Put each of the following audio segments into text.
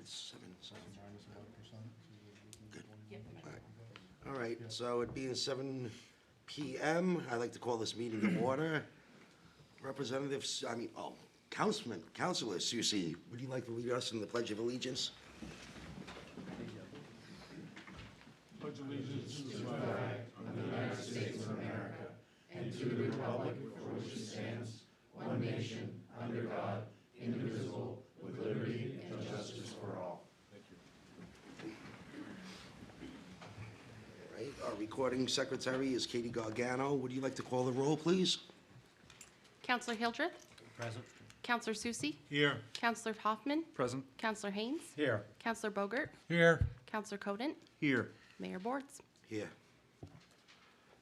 It's 7. Good. All right, so it being 7 p.m., I'd like to call this meeting to order. Councilor Susie, would you like to lead us in the Pledge of Allegiance? Pledge allegiance to the flag of the United States of America and to the republic for which it stands, one nation, under God, indivisible, with liberty and justice for all. Thank you. All right, our recording secretary is Katie Gargano. Would you like to call the roll, please? Counselor Hildreth. Present. Counselor Susie. Here. Counselor Hoffman. Present. Counselor Haynes. Here. Counselor Bogert. Here. Counselor Codent. Here. Mayor Boards. Here.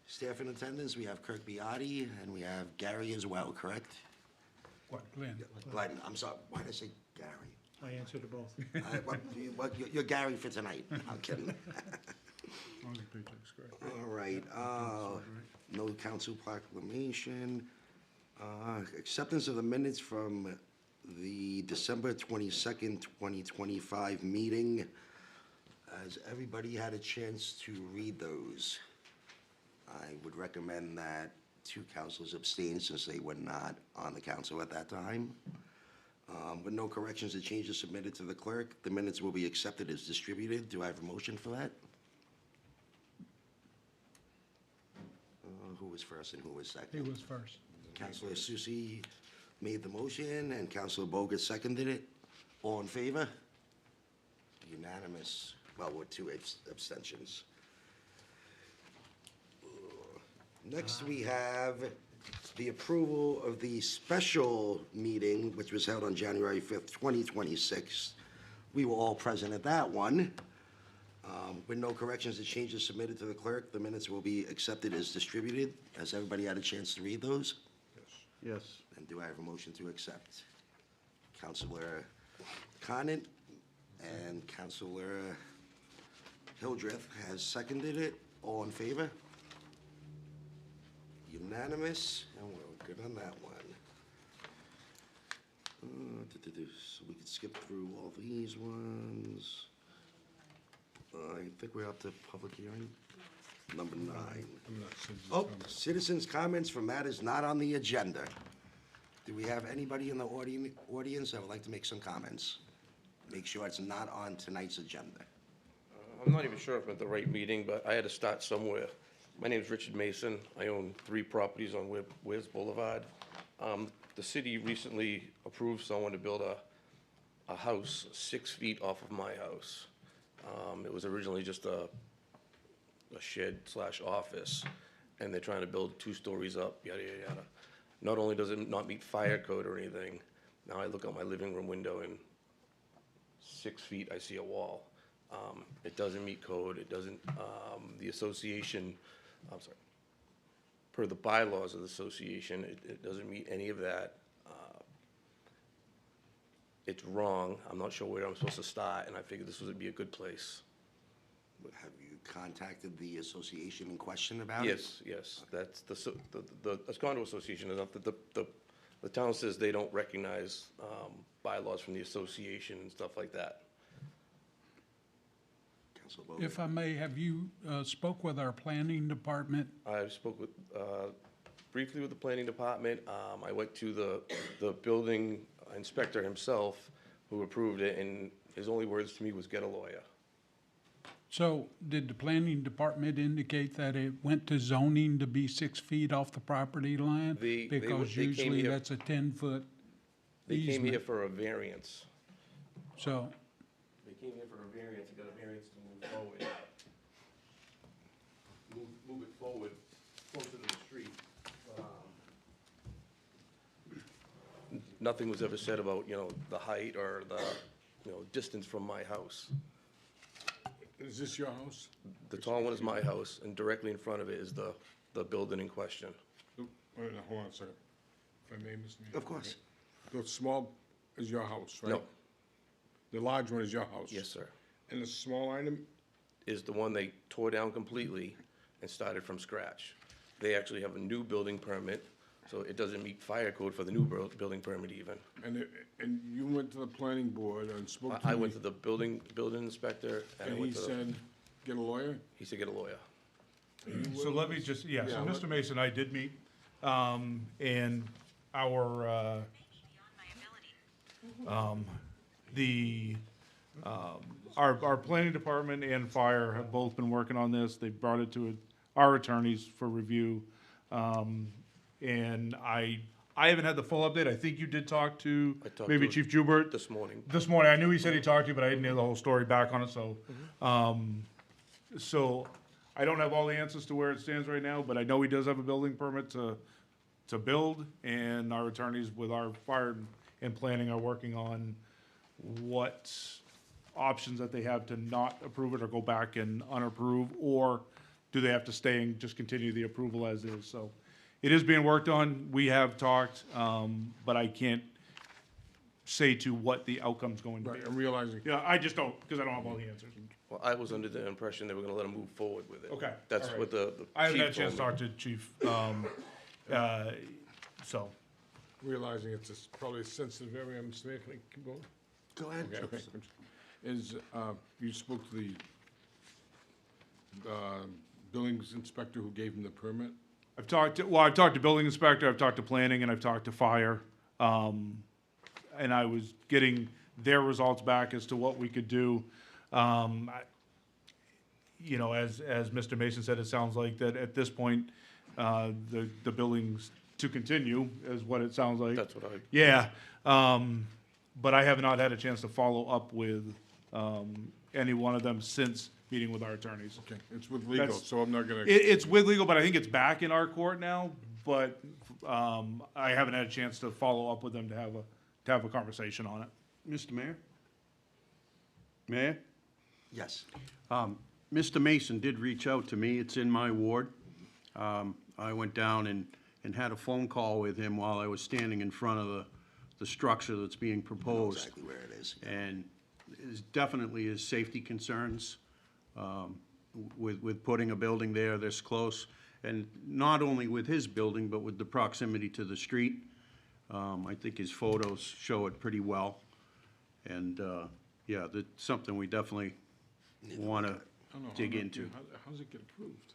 Staff in attendance, we have Kirk Biotti, and we have Gary as well, correct? What, Glenn? Glenn, I'm sorry, why did I say Gary? I answered to both. You're Gary for tonight. I'm kidding. All right, no council proclamation. Acceptance of the minutes from the December 22nd, 2025 meeting. Has everybody had a chance to read those? I would recommend that 2 councilors abstain since they were not on the council at that time. With no corrections or changes submitted to the clerk, the minutes will be accepted as distributed. Do I have a motion for that? Who was first and who was second? He was first. Councilor Susie made the motion and Councilor Bogut seconded it. All in favor? Unanimous. Well, with 2 abstentions. Next, we have the approval of the special meeting, which was held on January 5th, 2026. We were all present at that one. With no corrections or changes submitted to the clerk, the minutes will be accepted as distributed. Has everybody had a chance to read those? Yes. And do I have a motion to accept? Councilor Conant and Councilor Hildreth has seconded it. All in favor? Unanimous, and we're good on that one. So we can skip through all these ones. I think we're up to public hearing, number 9. Oh, citizens' comments for matters not on the agenda. Do we have anybody in the audience that would like to make some comments? Make sure it's not on tonight's agenda. I'm not even sure if I'm at the right meeting, but I had to start somewhere. My name is Richard Mason. I own 3 properties on Weirs Boulevard. The city recently approved someone to build a house 6 feet off of my house. It was originally just a shed/office, and they're trying to build 2 stories up, yada, yada, yada. Not only does it not meet fire code or anything, now I look out my living room window and 6 feet, I see a wall. It doesn't meet code. It doesn't, the association, I'm sorry, per the bylaws of the association, it doesn't meet any of that. It's wrong. I'm not sure where I'm supposed to start, and I figured this would be a good place. Have you contacted the association in question about it? Yes. That's the condo association. The town says they don't recognize bylaws from the association and stuff like that. Councilor Bowman? If I may, have you spoke with our planning department? I spoke with, briefly with the planning department. I went to the building inspector himself, who approved it, and his only words to me was, get a lawyer. So did the planning department indicate that it went to zoning to be 6 feet off the property line? Because they came usually here- that's a 10-foot They came here easement. for a variance. So, They came here for a variance, and got a variance to move forward. Move it forward, closer to the street. Nothing was ever said about, the height or the, distance from my house. Is this your house? The tall one is my house, and directly in front of it is the building in question. Wait, now, hold on a second. If I may, Mr. Mayor. Of course. The small is your house, right? No. The large one is your house? Yes, sir. And the small item, Is the one they tore down completely and started from scratch. They actually have a new building permit So it doesn't meet fire code for the new building permit even. And you went to the planning board and spoke to I went to the building inspector and I and he went to the, said, get a lawyer? he said, get a lawyer. So let me just, yeah, so Yeah, Mr. Mason and I did meet, and our, our planning department and fire have both been working on this. They brought it to our attorneys for review. And I haven't had the full update. I think you did talk to I talked maybe to Chief Joubert This morning. this morning. I knew he said he talked to you, but I didn't hear the whole story back on it, so. So I don't have all the answers to where it stands right now, but I know he does have a building permit to build, and our attorneys with our fire and planning are working on what options that they have to not approve it or go back and unapprove, or do they have to stay and just continue the approval as is? So it is being worked on. We have talked, but I can't say to what the outcome's going to be. Right, I'm realizing, Yeah, I just don't, because I don't have all the answers. Well, I was under the impression they were gonna let him move forward with it. Okay, That's all right. what the I haven't had a chief chance to told me. talk to Chief, so. realizing it's probably a sensitive area, Mr. Mayor, can I keep going? Go ahead. Okay. Is, you spoke to the buildings inspector who gave him the permit? I've talked to building inspector, I've talked to planning, and I've talked to fire. And I was getting their results back as to what we could do. You know, as Mr. Mason said, it sounds like that at this point, the building's to continue, is what it sounds like. That's what I, Yeah, but I have not had a chance to follow up with, any one of them since meeting with our attorneys. Okay, it's with legal, That's- so I'm not gonna, It's with legal, but I think it's back in our court now, but, I haven't had a chance to follow up with them to have a conversation on it. Mr. Mayor? Mayor? Yes. Mr. Mason did reach out to me. It's in my ward. I went down and had a phone call with him while I was standing in front of the structure that's being I know proposed. exactly where it is. And is definitely is safety concerns with putting a building there this close. And not only with his building, but with the proximity to the street. I think his photos show it pretty well. And, yeah, that's something we definitely want to I don't know, dig into. how's it get approved?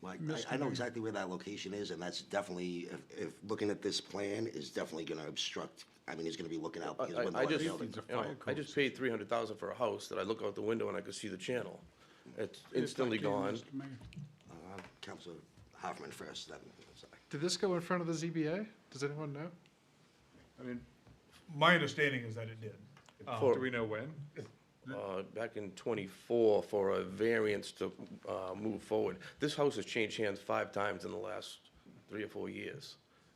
Like, I know exactly where that location is, and that's definitely, if looking at this plan, is definitely gonna obstruct, I mean, he's gonna be looking out his window I of the just, building. It's a you know, fire I code. just paid $300,000 for a house that I look out the window and I could see the channel. It's instantly gone. Mr. Mayor. Counselor Hoffman first, then, sorry. Did this go in front of the ZBA? Does anyone know? I mean, my understanding is that it did. For- Do we know when? Back in '24 for a variance to move forward. This house has changed hands 5 times in the last 3 or 4 years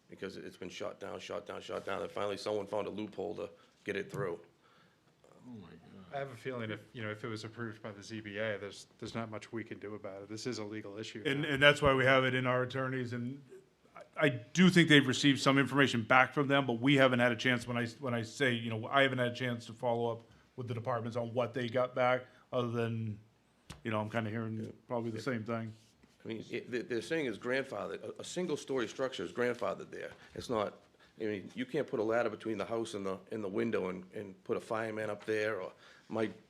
because it's been shot down, and finally someone found a loophole to get it through. Oh, my God. I have a feeling if it was approved by the ZBA, there's not much we can do about it. This is a legal issue. And, now. and that's why we have it in our attorneys, and I do think they've received some information back from them, but we haven't had a chance, when I say, I haven't had a chance to follow up with the departments on what they got back, other than, I'm kind of hearing probably the same thing. I mean, they're saying it's grandfathered, a single-story structure is grandfathered there. It's not, I mean, you can't put a ladder between the house and the window and put a fireman up there, or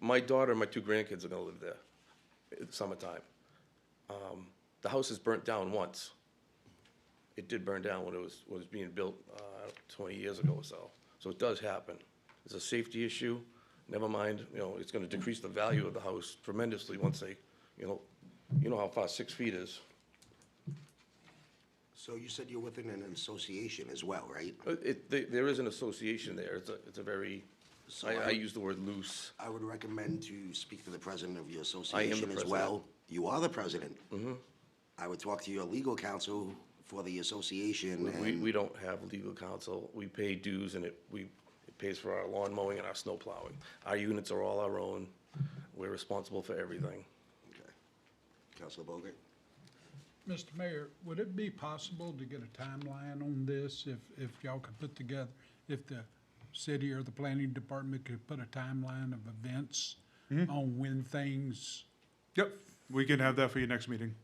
my daughter and my 2 grandkids are gonna live there in the summertime. The house is burnt down once. It did burn down when it was being built 20 years ago or so. So it does happen. It's a safety issue. Never mind, it's gonna decrease the value of the house tremendously once they, you know how far 6 feet is. So you said you're within an association as well, right? There is an association there. It's a very, So I use the word loose. I would recommend to speak to the president of your I am the association as president. well. You are the president. I would talk to your legal counsel for the association and. We don't have legal counsel. We pay dues and it pays for our lawn mowing and our snow plowing. Our units are all our own. We're responsible for everything. Okay. Counselor Bogart? Mr. Mayor, would it be possible to get a timeline on this, if y'all could put together, if the city or the planning department could put a timeline of events on when things, Yep, we can have that for your next meeting.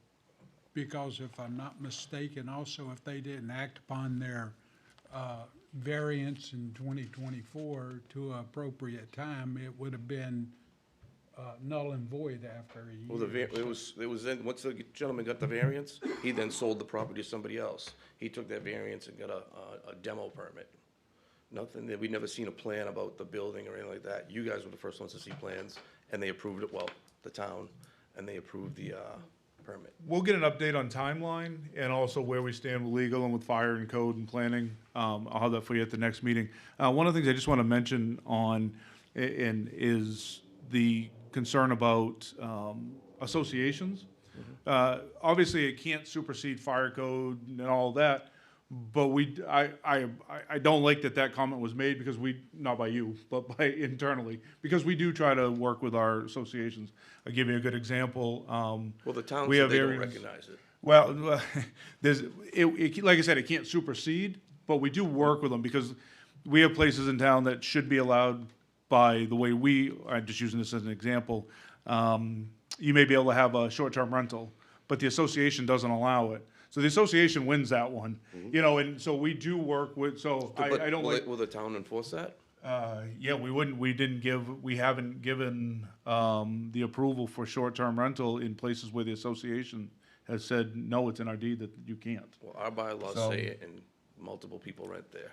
because if I'm not mistaken, also if they didn't act upon their variance in 2024 to an appropriate time, it would have been null and void after a year. Well, it was then, once the gentleman got the variance, he then sold the property to somebody else. He took that variance and got a demo permit. Nothing, we'd never seen a plan about the building or anything like that. You guys were the first ones to see plans, and they approved it, well, the town, and they approved the permit. We'll get an update on timeline and also where we stand with legal and with fire and code and planning. I'll have that for you at the next meeting. One of the things I just want to mention on, and is the concern about associations. Obviously, it can't supersede fire code and all that, but I don't like that comment was made, because not by you, but by internally, because we do try to work with our associations. I'll give you a good example. Well, the town We said have they don't areas- recognize it. Well, like I said, it can't supersede, but we do work with them, because we have places in town that should be allowed by the way I'm just using this as an example. You may be able to have a short-term rental, but the association doesn't allow it. So the association wins that one, and so we do work with, so But I don't will like. will the town enforce that? Yeah, we haven't given the approval for short-term rental in places where the association has said, no, it's in our deed that you can't. Well, our bylaws So- say it, and multiple people rent there.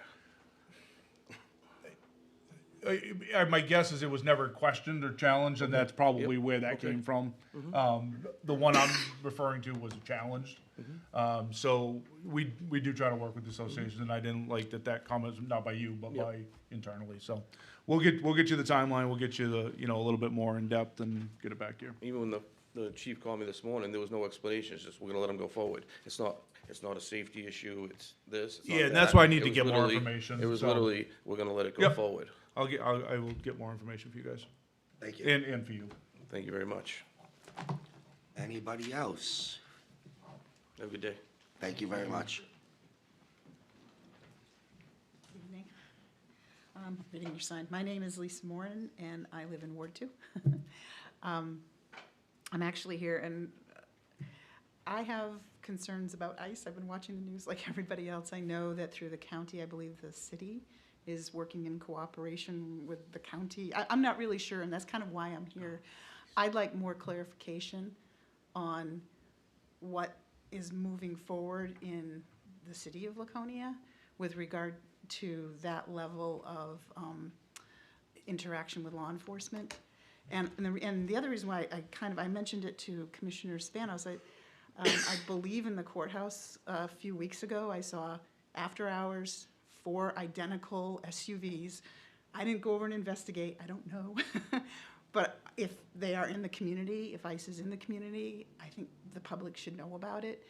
My guess is it was never questioned or challenged, and that's probably where that came from. The one I'm referring to was challenged. So we do try to work with the associations, and I didn't like that comment was not by you, but by internally. So we'll get you the timeline, we'll get you a little bit more in depth and get it back here. Even when the chief called me this morning, there was no explanation, it's just, we're gonna let him go forward. It's not a safety issue, it's this, it's not Yeah, and that's that. why I need It to was get more literally- information, It was so- literally, we're gonna let it go Yep. forward. I will get more information for you guys, Thank you. and for you. Thank you very much. Anybody else? Have a good day. Thank you very much. Evening. Reading your sign. My name is Lisa Moran, and I live in Ward 2. I'm actually here, and I have concerns about ice. I've been watching the news like everybody else. I know that through the county, I believe the city is working in cooperation with the county. I'm not really sure, and that's kind of why I'm here. I'd like more clarification on what is moving forward in the city of Laconia with regard to that level of interaction with law enforcement. And the other reason why I mentioned it to Commissioner Spanos, I believe in the courthouse a few weeks ago, I saw after hours 4 identical SUVs. I didn't go over and investigate, I don't know. But if they are in the community, if ICE is in the community, I think the public should know about it.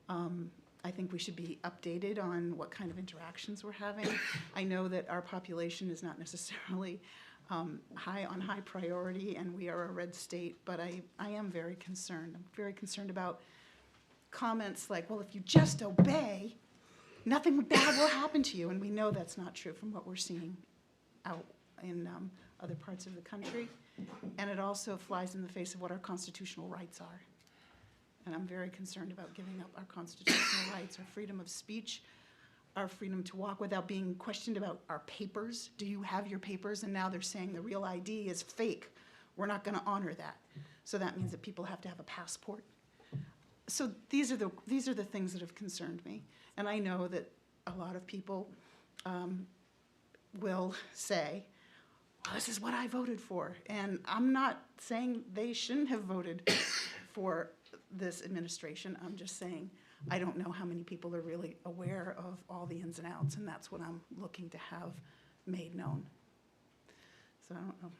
I think we should be updated on what kind of interactions we're having. I know that our population is not necessarily high priority, and we are a red state, but I am very concerned. I'm very concerned about comments like, well, if you just obey, nothing bad will happen to you, and we know that's not true from what we're seeing out in other parts of the country. And it also flies in the face of what our constitutional rights are. And I'm very concerned about giving up our constitutional rights, our freedom of speech, our freedom to walk without being questioned about our papers. Do you have your papers? And now they're saying the real ID is fake. We're not going to honor that. So that means that people have to have a passport. So these are the things that have concerned me. And I know that a lot of people will say, well, this is what I voted for. And I'm not saying they shouldn't have voted for this administration. I'm just saying I don't know how many people are really aware of all the ins and outs, and that's what I'm looking to have made known. So I don't know.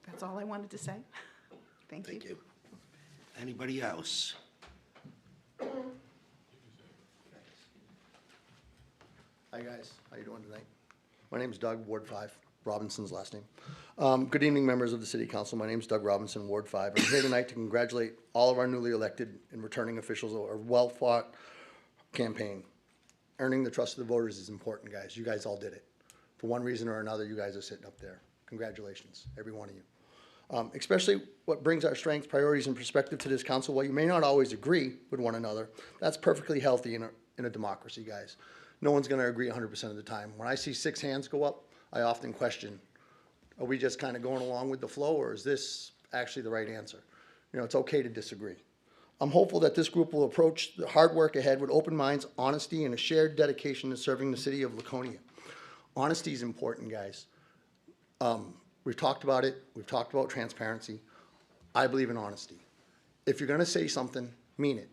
That's all I wanted to say. Thank you. Thank you. Anybody else? Hi, guys. How you doing tonight? My name's Doug, Ward 5, Robinson's last name. Good evening, members of the City Council. My name's Doug Robinson, Ward 5. I'm here tonight to congratulate all of our newly elected and returning officials on a well-fought campaign. Earning the trust of the voters is important, guys. You guys all did it. For one reason or another, you guys are sitting up there. Congratulations, every one of you. Especially what brings our strengths, priorities, and perspective to this council. While you may not always agree with one another, that's perfectly healthy in a democracy, guys. No one's gonna agree 100% of the time. When I see 6 hands go up, I often question, are we just kind of going along with the flow, or is this actually the right answer? You know, it's okay to disagree. I'm hopeful that this group will approach the hard work ahead with open minds, honesty, and a shared dedication to serving the city of Laconia. Honesty is important, guys. We've talked about it. We've talked about transparency. I believe in honesty. If you're gonna say something, mean it.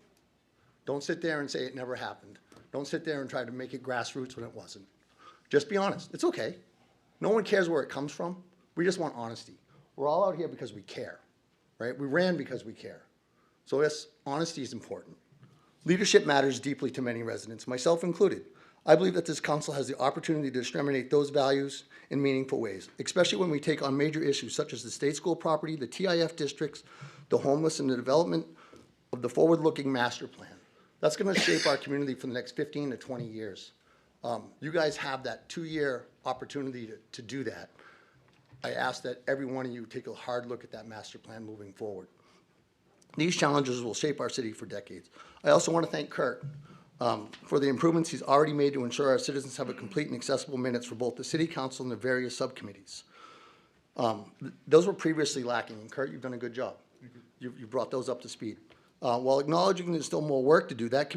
Don't sit there and say it never happened. Don't sit there and try to make it grassroots when it wasn't. Just be honest. It's okay. No one cares where it comes from. We just want honesty. We're all out here because we care, right? We ran because we care. So yes, honesty is important. Leadership matters deeply to many residents, myself included. I believe that this council has the opportunity to disseminate those values in meaningful ways, especially when we take on major issues such as the state school property, the TIF districts, the homeless, and the development of the forward-looking master plan. That's gonna shape our community for the next 15 to 20 years. You guys have that 2-year opportunity to do that. I ask that every one of you take a hard look at that master plan moving forward. These challenges will shape our city for decades. I also want to thank Kurt for the improvements he's already made to ensure our citizens have a complete and accessible minutes for both the city council and the various subcommittees. Those were previously lacking, and Kurt, you've done a good job. You brought those up to speed. While acknowledging there's still more work to do, that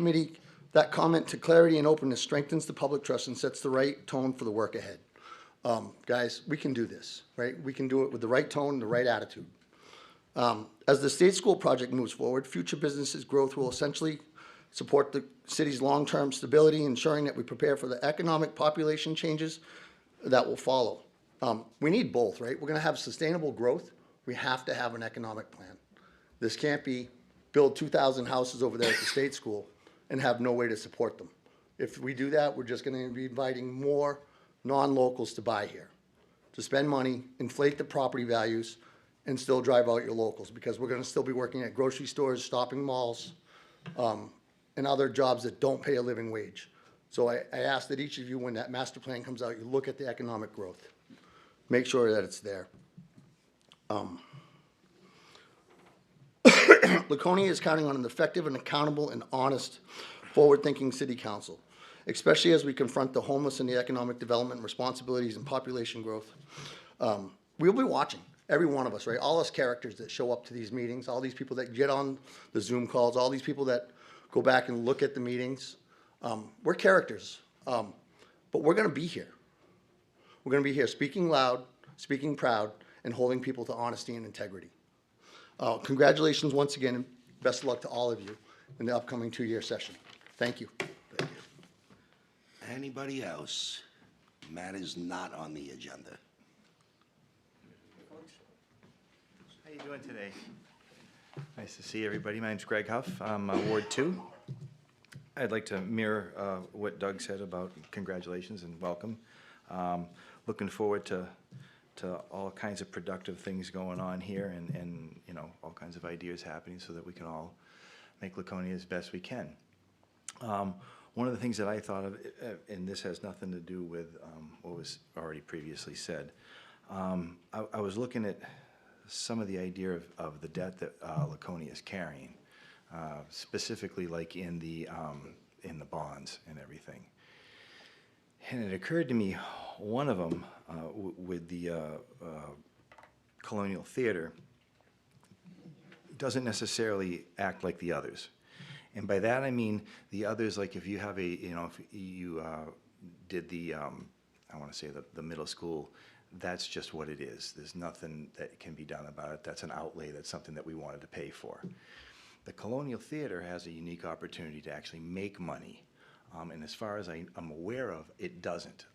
comment to clarity and openness strengthens the public trust and sets the right tone for the work ahead. Guys, we can do this, right? We can do it with the right tone and the right attitude. As the state school project moves forward, future businesses' growth will essentially support the city's long-term stability, ensuring that we prepare for the economic population changes that will follow. We need both, right? We're gonna have sustainable growth. We have to have an economic plan. This can't be build 2,000 houses over there at the state school and have no way to support them. If we do that, we're just gonna be inviting more non-locals to buy here, to spend money, inflate the property values, and still drive out your locals, because we're gonna still be working at grocery stores, shopping malls, and other jobs that don't pay a living wage. So I ask that each of you, when that master plan comes out, you look at the economic growth. Make sure that it's there. Laconia is counting on an effective and accountable and honest, forward-thinking city council, especially as we confront the homeless and the economic development responsibilities and population growth. We'll be watching, every one of us, right? All us characters that show up to these meetings, all these people that get on the Zoom calls, all these people that go back and look at the meetings. We're characters, but we're gonna be here. We're gonna be here speaking loud, speaking proud, and holding people to honesty and integrity. Congratulations once again, and best of luck to all of you in the upcoming 2-year session. Thank you. Thank you. Anybody else? Matters not on the agenda. How you doing today? Nice to see everybody. My name's Greg Huff. I'm Ward 2. I'd like to mirror what Doug said about congratulations and welcome. Looking forward to all kinds of productive things going on here, and you know, all kinds of ideas happening so that we can all make Laconia as best we can. One of the things that I thought of, and this has nothing to do with what was already previously said, I was looking at some of the idea of the debt that Laconia is carrying, specifically like in the bonds and everything. And it occurred to me, one of them with the Colonial Theater doesn't necessarily act like the others. And by that I mean the others, like if you have if you did the, I want to say the middle school, that's just what it is. There's nothing that can be done about it. That's an outlay. That's something that we wanted to pay for. The Colonial Theater has a unique opportunity to actually make money. And as far as I'm aware of, it doesn't.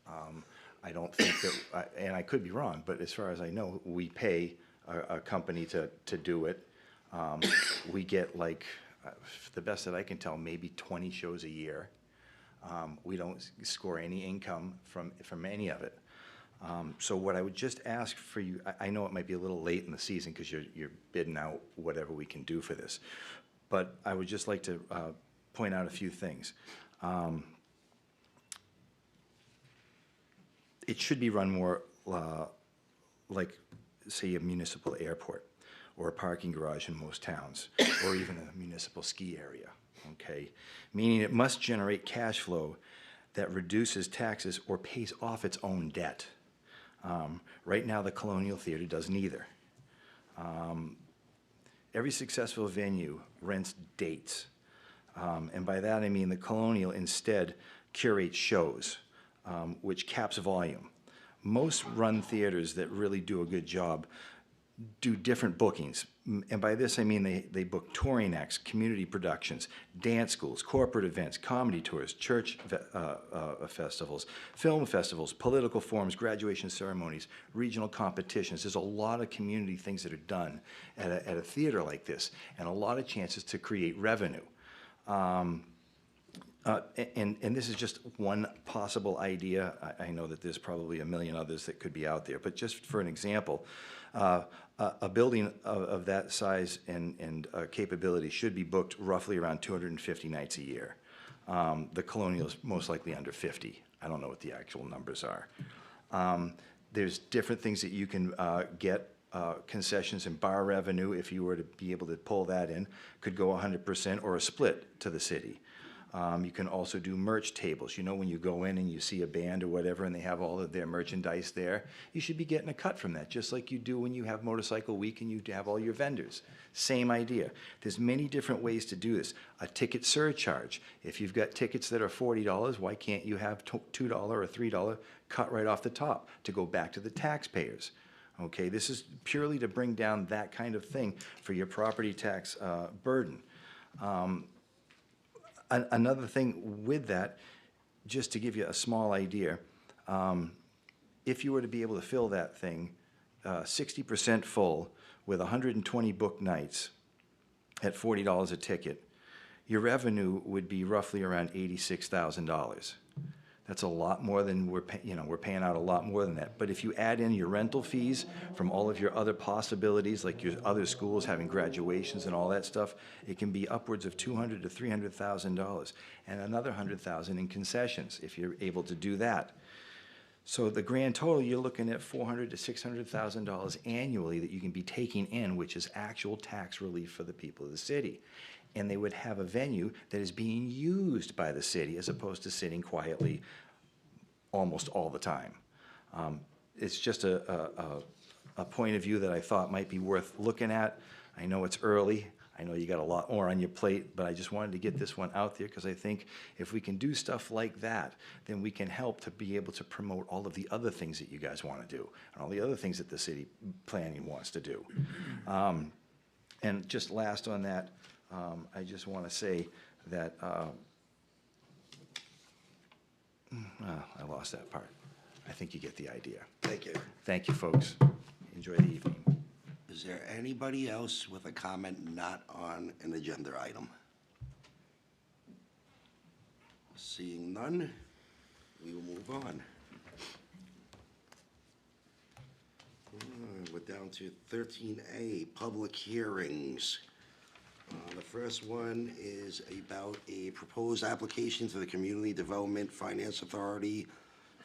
I don't think that, and I could be wrong, but as far as I know, we pay a company to do it. We get like, the best that I can tell, maybe 20 shows a year. We don't score any income from any of it. So what I would just ask for you, I know it might be a little late in the season because you're bidding out whatever we can do for this, but I would just like to point out a few things. It should be run more like say, a municipal airport or a parking garage in most towns, or even a municipal ski area, okay? Meaning it must generate cash flow that reduces taxes or pays off its own debt. Right now, the Colonial Theater does neither. Every successful venue rents dates. And by that I mean the Colonial instead curates shows, which caps volume. Most run theaters that really do a good job do different bookings. And by this I mean they book touring acts, community productions, dance schools, corporate events, comedy tours, church festivals, film festivals, political forums, graduation ceremonies, regional competitions. There's a lot of community things that are done at a theater like this, and a lot of chances to create revenue. And this is just one possible idea. I know that there's probably a million others that could be out there, but just for an example, a building of that size and capability should be booked roughly around 250 nights a year. The Colonial is most likely under 50. I don't know what the actual numbers are. There's different things that you can get. Concessions and bar revenue, if you were to be able to pull that in, could go 100% or a split to the city. You can also do merch tables. You know, when you go in and you see a band or whatever and they have all of their merchandise there, you should be getting a cut from that, just like you do when you have Motorcycle Week and you have all your vendors. Same idea. There's many different ways to do this. A ticket surcharge. If you've got tickets that are $40, why can't you have $2 or $3 cut right off the top to go back to the taxpayers? Okay, this is purely to bring down that kind of thing for your property tax burden. Another thing with that, just to give you a small idea, if you were to be able to fill that thing 60% full with 120 booked nights at $40 a ticket, your revenue would be roughly around $86,000. That's a lot more than we're paying out a lot more than that. But if you add in your rental fees from all of your other possibilities, like your other schools having graduations and all that stuff, it can be upwards of $200,000 to $300,000, and another $100,000 in concessions if you're able to do that. So the grand total, you're looking at $400,000 to $600,000 annually that you can be taking in, which is actual tax relief for the people of the city. And they would have a venue that is being used by the city as opposed to sitting quietly almost all the time. It's just a point of view that I thought might be worth looking at. I know it's early. I know you got a lot more on your plate, but I just wanted to get this one out there because I think if we can do stuff like that, then we can help to be able to promote all of the other things that you guys want to do and all the other things that the city planning wants to do. And just last on that, I just want to say that, I lost that part. I think you get the idea. Thank you. Thank you, folks. Enjoy the evening. Is there anybody else with a comment not on an agenda item? Seeing none, we will move on. We're down to 13A, public hearings. The first one is about a proposed application to the Community Development Finance Authority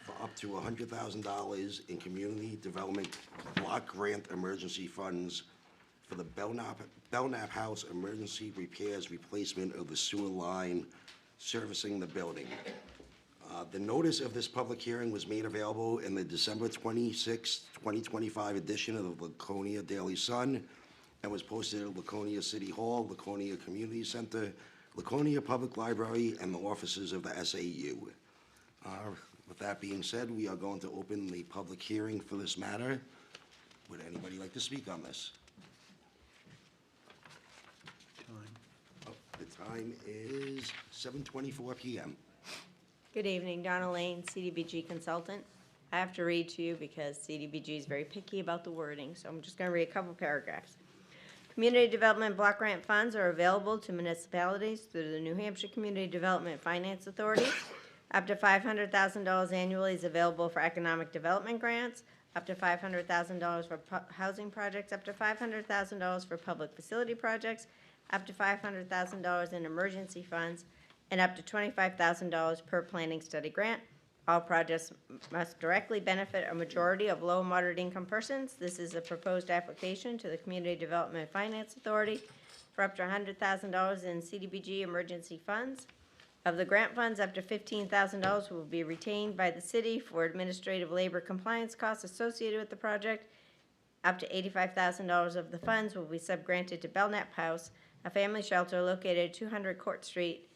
for up to $100,000 in community development block grant emergency funds for the Belknap House emergency repairs replacement of the sewer line servicing the building. The notice of this public hearing was made available in the December 26, 2025 edition of the Laconia Daily Sun and was posted at Laconia City Hall, Laconia Community Center, Laconia Public Library, and the offices of the SAU. With that being said, we are going to open the public hearing for this matter. Would anybody like to speak on this? The time is 7:24 p.m. Good evening, Donna Lane, CDBG consultant. I have to read to you because CDBG is very picky about the wording, so I'm just going to read a couple paragraphs. Community development block grant funds are available to municipalities through the New Hampshire Community Development Finance Authority. Up to $500,000 annually is available for economic development grants, up to $500,000 for housing projects, up to $500,000 for public facility projects, up to $500,000 in emergency funds, and up to $25,000 per planning study grant. All projects must directly benefit a majority of low and moderate income persons. This is a proposed application to the Community Development Finance Authority for up to $100,000 in CDBG emergency funds. Of the grant funds, up to $15,000 will be retained by the city for administrative labor compliance costs associated with the project. Up to $85,000 of the funds will be subgranted to Belknap House, a family shelter located at 200 Court Street,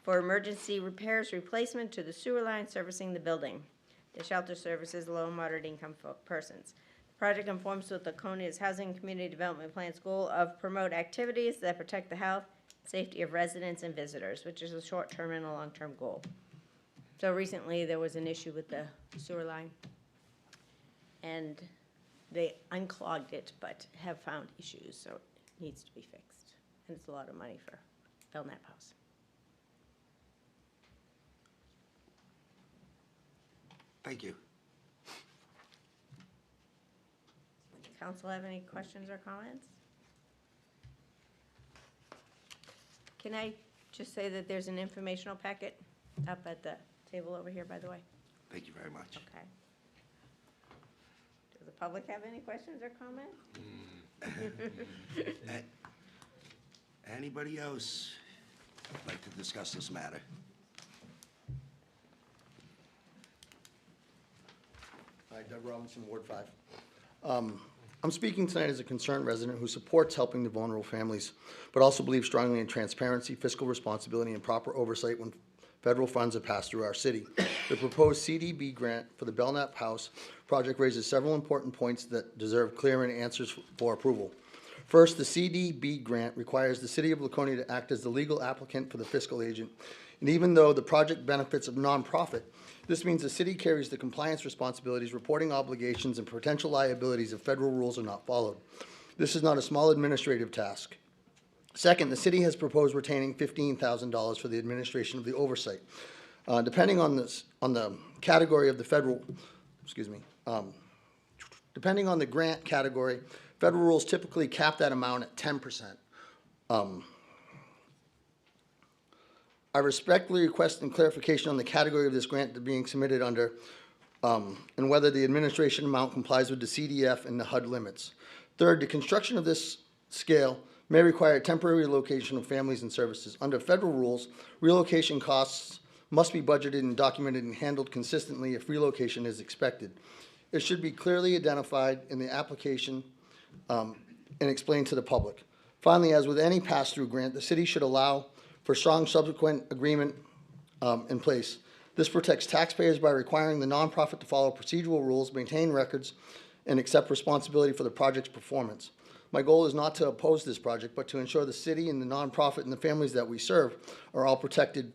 for emergency repairs replacement to the sewer line servicing the building. The shelter services low and moderate income persons. The project conforms with Laconia's Housing and Community Development Plan's goal of promote activities that protect the health, safety of residents and visitors, which is a short-term and a long-term goal. So recently, there was an issue with the sewer line, and they unclogged it, but have found issues, so it needs to be fixed. And it's a lot of money for Belknap House. Thank you. Council have any questions or comments? Can I just say that there's an informational packet up at the table over here, by the way? Thank you very much. Okay. Does the public have any questions or comments? Anybody else like to discuss this matter? Hi, Doug Robinson, Ward 5. I'm speaking tonight as a concerned resident who supports helping the vulnerable families, but also believes strongly in transparency, fiscal responsibility, and proper oversight when federal funds are passed through our city. The proposed CDB grant for the Belknap House project raises several important points that deserve clear answers for approval. First, the CDB grant requires the City of Laconia to act as the legal applicant for the fiscal agent. And even though the project benefits a nonprofit, this means the city carries the compliance responsibilities, reporting obligations, and potential liabilities if federal rules are not followed. This is not a small administrative task. Second, the city has proposed retaining $15,000 for the administration of the oversight. Depending on the category of the federal, depending on the grant category, federal rules typically cap that amount at 10%. I respectfully request clarification on the category of this grant being submitted under, and whether the administration amount complies with the CDF and the HUD limits. Third, the construction of this scale may require temporary relocation of families and services. Under federal rules, relocation costs must be budgeted and documented and handled consistently if relocation is expected. It should be clearly identified in the application and explained to the public. Finally, as with any pass-through grant, the city should allow for strong subsequent agreement in place. This protects taxpayers by requiring the nonprofit to follow procedural rules, maintain records, and accept responsibility for the project's performance. My goal is not to oppose this project, but to ensure the city and the nonprofit and the families that we serve are all protected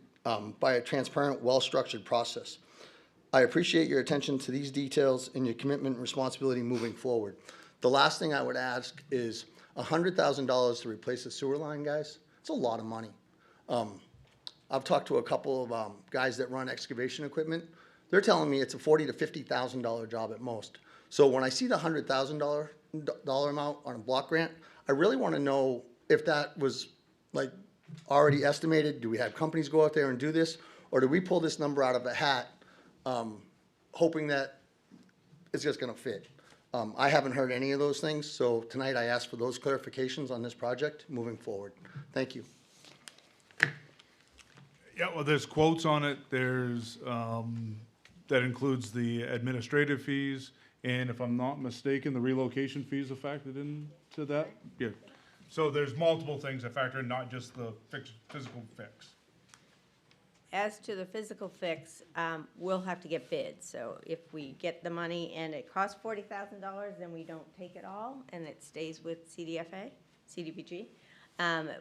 by a transparent, well-structured process. I appreciate your attention to these details and your commitment and responsibility moving forward. The last thing I would ask is $100,000 to replace a sewer line, guys. It's a lot of money. I've talked to a couple of guys that run excavation equipment. They're telling me it's a $40,000 to $50,000 job at most. So when I see the $100,000 amount on a block grant, I really want to know if that was like already estimated. Do we have companies go out there and do this, or do we pull this number out of a hat, hoping that it's just going to fit? I haven't heard any of those things, so tonight I ask for those clarifications on this project moving forward. Thank you. Yeah, well, there's quotes on it, there's, that includes the administrative fees, and if I'm not mistaken, the relocation fees are factored into that? Yeah, so there's multiple things that factor in, not just the physical fix. As to the physical fix, we'll have to get bids. So if we get the money and it costs $40,000, then we don't take it all and it stays with CDBG.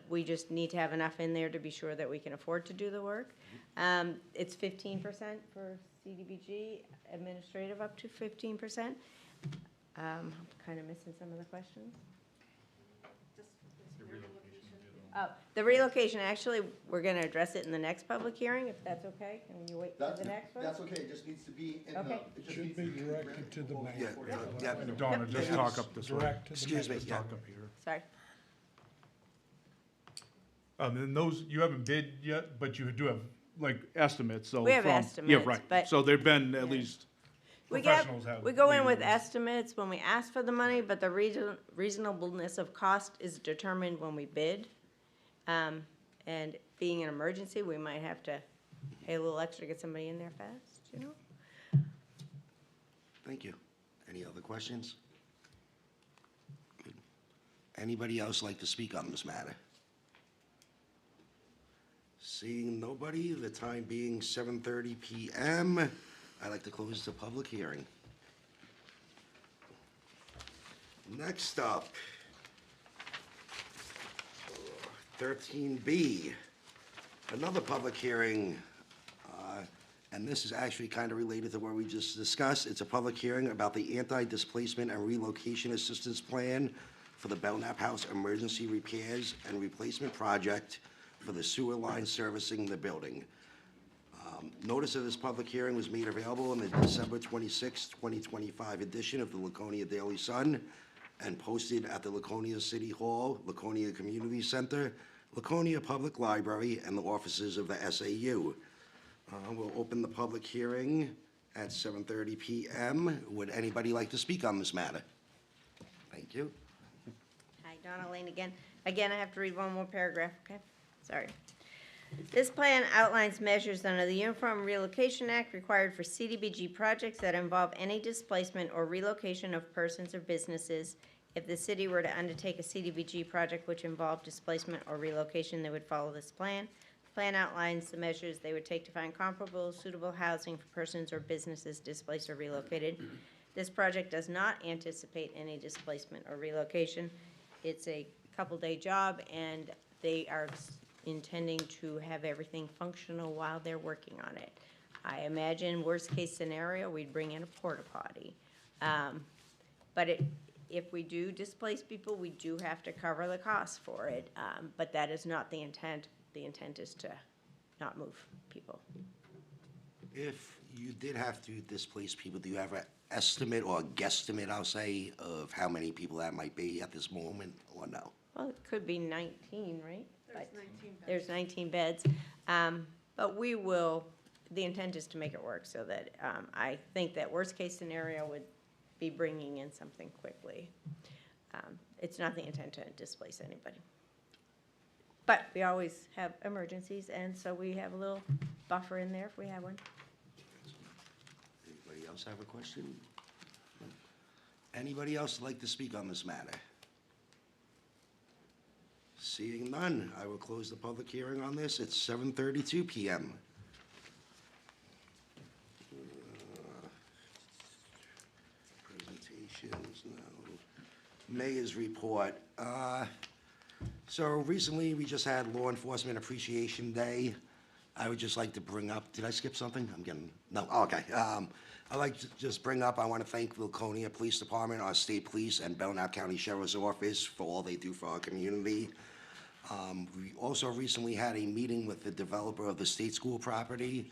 We just need to have enough in there to be sure that we can afford to do the work. It's 15% for CDBG, administrative up to 15%. I'm kind of missing some of the questions. Oh, the relocation, actually, we're going to address it in the next public hearing, if that's okay. Can you wait for the next one? That's okay, it just needs to be in Okay. it just Should needs be to be directed to the mayor. Yeah. Donna, just talk up this way. Direct to the Excuse me, Just yeah. talk up here. Sorry. And those, you haven't bid yet, but you do have like estimates, so. We have from- Yeah, estimates, right. but- So there've been at least We professionals have. we go in made with those. estimates when we ask for the money, but the reasonableness of cost is determined when we bid. And being an emergency, we might have to pay a little extra to get somebody in there fast, you know? Thank you. Any other questions? Good. Anybody else like to speak on this matter? Seeing nobody, the time being 7:30 PM, I'd like to close the public hearing. Next up, 13B, another public hearing, and this is actually kind of related to what we just discussed. It's a public hearing about the anti-displacement and relocation assistance plan for the Belknap House Emergency Repairs and Replacement Project for the sewer line servicing the building. Notice of this public hearing was made available in the December 26, 2025 edition of the Laconia Daily Sun and posted at the Laconia City Hall, Laconia Community Center, Laconia Public Library, and the offices of the SAU. We'll open the public hearing at 7:30 PM. Would anybody like to speak on this matter? Thank you. Hi, Donna Lane again. Again, I have to read one more paragraph, okay? Sorry. This plan outlines measures under the Uniform Relocation Act required for CDBG projects that involve any displacement or relocation of persons or businesses. If the city were to undertake a CDBG project which involved displacement or relocation, they would follow this plan. The plan outlines the measures they would take to find comparable, suitable housing for persons or businesses displaced or relocated. This project does not anticipate any displacement or relocation. It's a couple-day job, and they are intending to have everything functional while they're working on it. I imagine worst-case scenario, we'd bring in a porta potty. But if we do displace people, we do have to cover the costs for it. But that is not the intent. The intent is to not move people. If you did have to displace people, do you have an estimate or a guesstimate, I'll say, of how many people that might be at this moment, or no? Well, it could be 19, right? There's 19 beds. But we will, the intent is to make it work so that, I think that worst-case scenario would be bringing in something quickly. It's not the intent to displace anybody. But we always have emergencies, and so we have a little buffer in there if we have one. Anybody else have a question? Anybody else like to speak on this matter? Seeing none, I will close the public hearing on this. It's 7:32 PM. Presentations, no. Mayor's report. So recently, we just had Law Enforcement Appreciation Day. I would just like to bring up, did I skip something? I'm getting, no, oh, okay. I'd like to just bring up, I want to thank the Laconia Police Department, our state police, and Belknap County Sheriff's Office for all they do for our community. We also recently had a meeting with the developer of the state school property.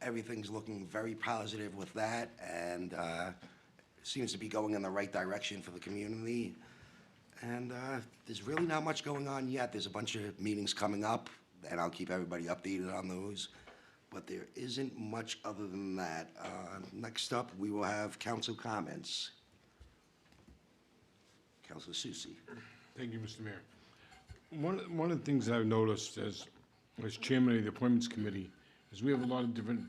Everything's looking very positive with that, and seems to be going in the right direction for the community. And there's really not much going on yet. There's a bunch of meetings coming up, and I'll keep everybody updated on those. But there isn't much other than that. Next up, we will have council comments. Councilor Susie. Thank you, Mr. Mayor. One of the things I've noticed as chairman of the appointments committee is we have a lot of different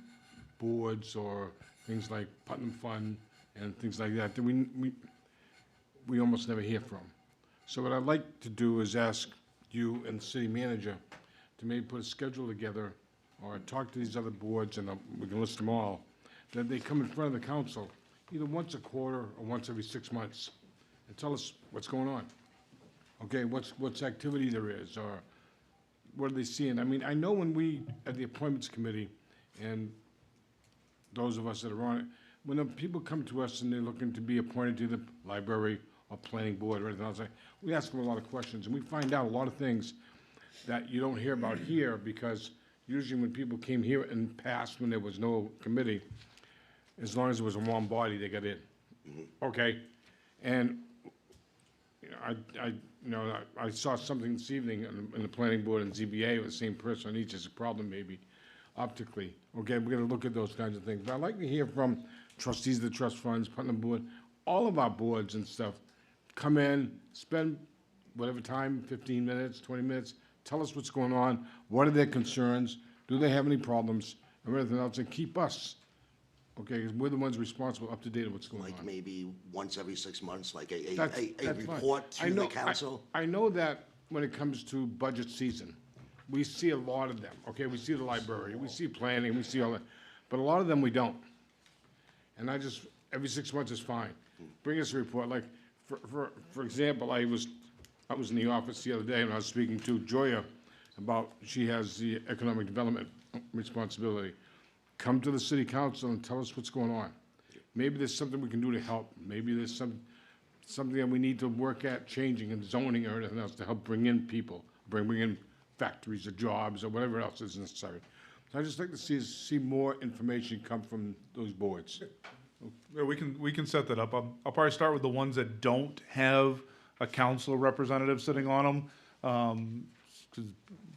boards or things like Putnam Fund and things like that we almost never hear from. So what I'd like to do is ask you and the city manager to maybe put a schedule together or talk to these other boards, and we can list them all, that they come in front of the council either once a quarter or once every 6 months and tell us what's going on. Okay, what's activity there is, or what are they seeing? I mean, I know when we, at the appointments committee, and those of us that are on it, when the people come to us and they're looking to be appointed to the library or planning board or anything else, we ask them a lot of questions, and we find out a lot of things that you don't hear about here, because usually when people came here in the past, when there was no committee, as long as it was a warm body, they got in. Okay? And I saw something this evening in the planning board and ZBA with the same person on each as a problem maybe. optically. Okay, we're gonna look at those kinds of things. But I'd like to hear from trustees of the trust funds, Putnam Board, all of our boards and stuff. Come in, spend whatever time, 15 minutes, 20 minutes, tell us what's going on, what are their concerns, do they have any problems, and everything else, and keep us, okay, because we're the ones responsible, up to date on what's going on. Like maybe once every 6 months, like a That's fine. report I to the know- council? I know that when it comes to budget season, we see a lot of them, okay? We see the library, we see planning, we see all that, but a lot of them we don't. And I just, every 6 months is fine. Bring us a report, like, for example, I was in the office the other day and I was speaking to Joya about, she has the economic development responsibility. Come to the city council and tell us what's going on. Maybe there's something we can do to help. Maybe there's something that we need to work at changing and zoning or anything else to help bring in people, bring in factories or jobs or whatever else is necessary. So I just like to see more information come from those boards. Yeah, we can set that up. I'll probably start with the ones that don't have a council representative sitting on them. 'Cause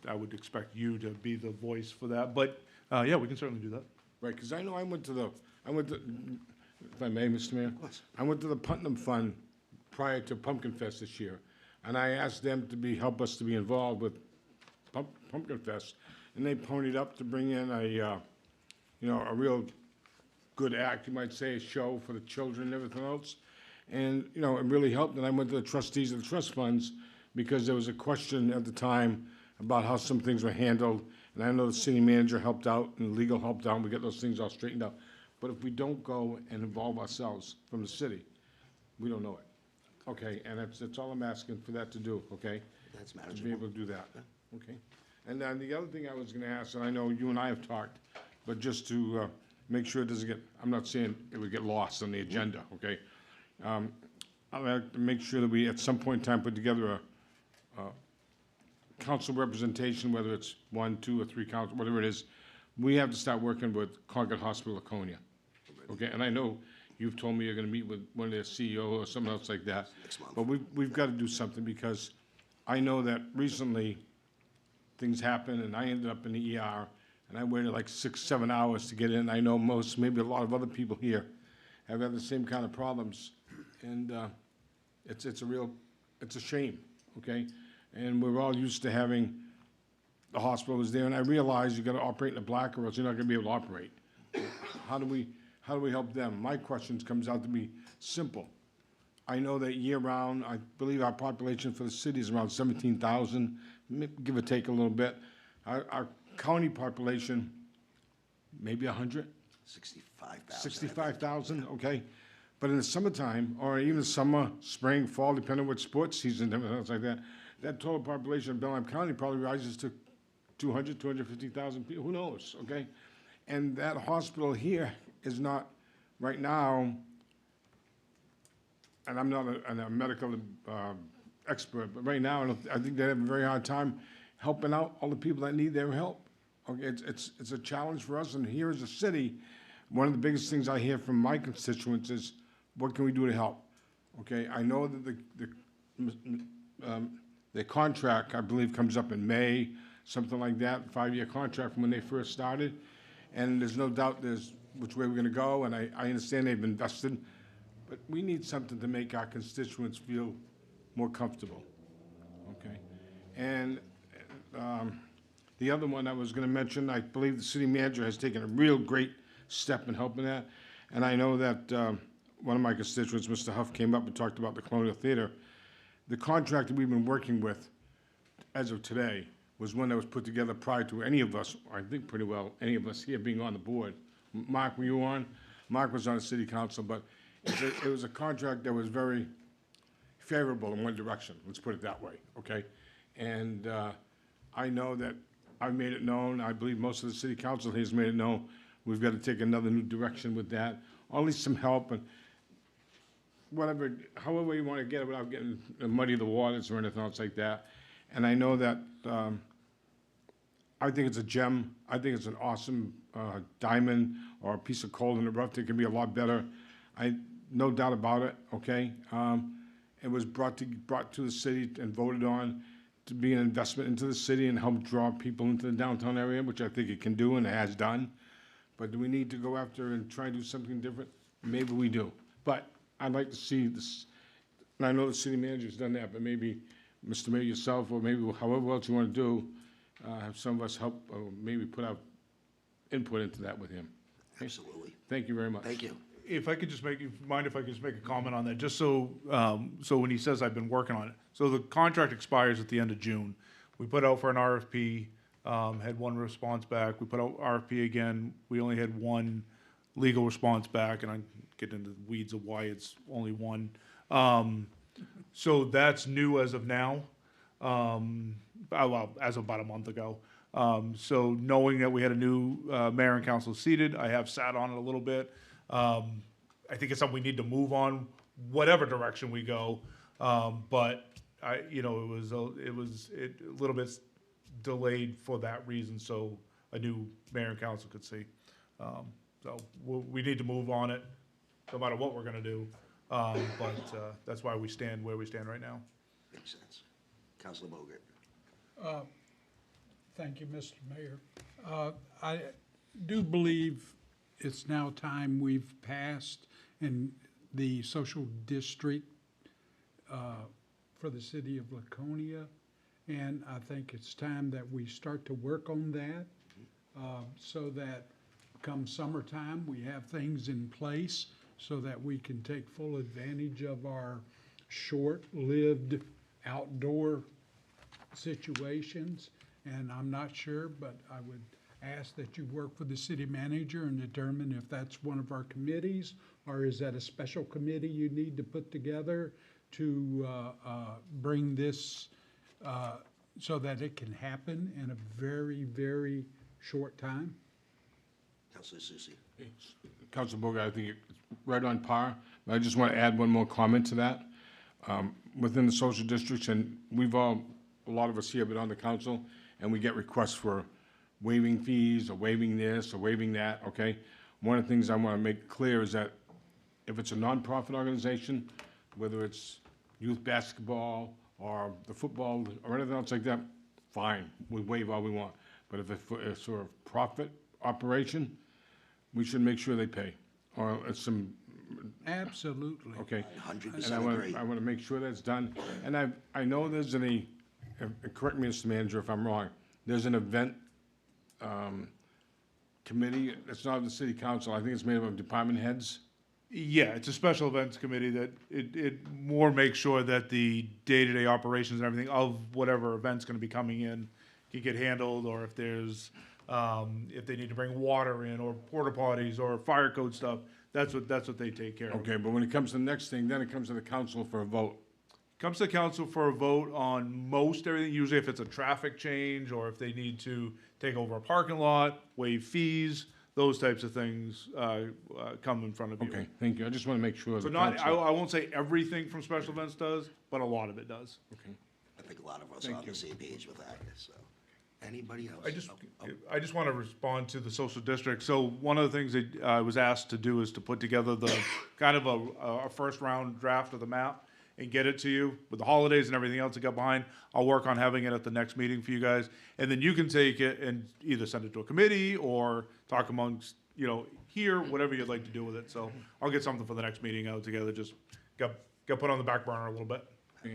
I would expect you to be the voice for that, but, yeah, we can certainly do that. Right, because I know I went to, if I may, Mr. Mayor? Of course. I went to the Putnam Fund prior to Pumpkin Fest this year, and I asked them to help us to be involved with Pumpkin Fest, and they ponied up to bring in a real good act, you might say, a show for the children and everything else. And, it really helped, and I went to the trustees of the trust funds, because there was a question at the time about how some things were handled, and I know the city manager helped out, and legal helped out, and we get those things all straightened out. But if we don't go and involve ourselves from the city, we don't know it, okay? And that's all I'm asking for that to do, okay? That's To be manageable. able to do that, okay? And then the other thing I was gonna ask, and I know you and I have talked, but just to make sure it doesn't get, I'm not saying it would get lost on the agenda, okay? I'd like to make sure that we, at some point in time, put together a council representation, whether it's 1, 2, or 3 council, whatever it is. We have to start working with Concord Hospital Laconia, okay? And I know you've told me you're gonna meet with one of their CEO or someone else like that. Next month. But we've got to do something, because I know that recently things happened, and I ended up in the ER, and I waited like 6, 7 hours to get in. I know maybe a lot of other people here have had the same kind of problems, and it's a shame, okay? And we're all used to having the hospital was there, and I realize you got to operate in the black, or else you're not going to be able to operate. How do we help them? My questions comes out to be simple. I know that year-round, I believe our population for the city is around 17,000, give or take a little bit. Our county population, maybe 100, 65,000. 65,000, okay? But in the summertime, or even summer, spring, fall, depending on what sports season, everything else like that total population of Belknap County probably rises to 200, 250,000 people, who knows, okay? And that hospital here is not, right now, and I'm not a medical expert, but right now, I think they have a very hard time helping out all the people that need their help. Okay, it's a challenge for us, and here as a city, one of the biggest things I hear from my constituents is, what can we do to help? Okay, I know that the contract, I believe, comes up in May, something like that, 5-year contract from when they first started, and there's no doubt there's which way we're gonna go, and I understand they've invested, but we need something to make our constituents feel more comfortable, okay? And the other one I was gonna mention, I believe the city manager has taken a real great step in helping that, and I know that one of my constituents, Mr. Huff, came up and talked about the Colonial Theater. The contract that we've been working with, as of today, was one that was put together prior to any of us, I think pretty well, any of us here being on the board. Mark, were you on? Mark was on the city council, but it was a contract that was very favorable in one direction, let's put it that way, okay? And I know that I've made it known, I believe most of the city council here has made it known, we've got to take another new direction with that, or at least some help, and whatever, however you want to get it without getting muddy the waters or anything else like that. And I know that I think it's a gem. I think it's an awesome diamond or a piece of coal in the rough that can be a lot better. No doubt about it, okay? It was brought to the city and voted on to be an investment into the city and help draw people into the downtown area, which I think it can do and it has done. But do we need to go after and try and do something different? Maybe we do. But I'd like to see this, and I know the city manager's done that, but maybe Mr. Mayor, yourself, or maybe however else you want to do, have some of us help, or maybe put our input into that with him. Absolutely. Thank you very much. Thank you. If I could just make, mind if I could just make a comment on that, just so, so when he says I've been working on it. So the contract expires at the end of June. We put out for an RFP, had one response back. We put out RFP again. We only had one legal response back, and I'm getting into the weeds of why it's only one. So that's new as of now. Well, as of about a month ago. So knowing that we had a new mayor and council seated, I have sat on it a little bit. I think it's something we need to move on, whatever direction we go. But it was a little bit delayed for that reason, so a new mayor and council could see. So we need to move on it, no matter what we're gonna do. But that's why we stand where we stand right now. Makes sense. Councilor Bogert. Thank you, Mr. Mayor. I do believe it's now time we've passed in the social district for the city of Laconia. And I think it's time that we start to work on that so that come summertime, we have things in place so that we can take full advantage of our short-lived outdoor situations. And I'm not sure, but I would ask that you work with the city manager and determine if that's one of our committees, or is that a special committee you need to put together to bring this so that it can happen in a very, very short time? Councilor Susie. Councilor Bogart, I think it's right on par. But I just want to add one more comment to that. Within the social districts, and a lot of us here have been on the council, and we get requests for waiving fees, or waiving this, or waiving that, okay? One of the things I want to make clear is that if it's a nonprofit organization, whether it's youth basketball, or the football, or anything else like that, fine, we waive all we want. But if it's sort of profit operation, we should make sure they pay, or it's some, Absolutely. okay? 100% And agree. I want to make sure that's done. And I know there's correct me, Mr. Manager, if I'm wrong, there's an event committee, it's not the city council, I think it's made up of department heads. Yeah, it's a special events committee that it more makes sure that the day-to-day operations and everything of whatever event's gonna be coming in can get handled, or if there's, if they need to bring water in, or porta potties, or fire code stuff, that's what they take care of. Okay, but when it comes to the next thing, then it comes to the council for a vote. Comes to council for a vote on most everything, usually if it's a traffic change, or if they need to take over a parking lot, waive fees, those types of things, come in front of you. Okay, thank you, I just want to make sure. So the not, council- I won't say everything from special events does, but a lot of it does. Okay. I think a lot of us are on the same page with that, so. Anybody else? I just want to respond to the social district. So one of the things that I was asked to do is to put together the kind of a first round draft of the map and get it to you with the holidays and everything else that got behind. I'll work on having it at the next meeting for you guys. And then you can take it and either send it to a committee or talk amongst, here, whatever you'd like to do with it. So I'll get something for the next meeting out together. Just got put on the back burner a little bit.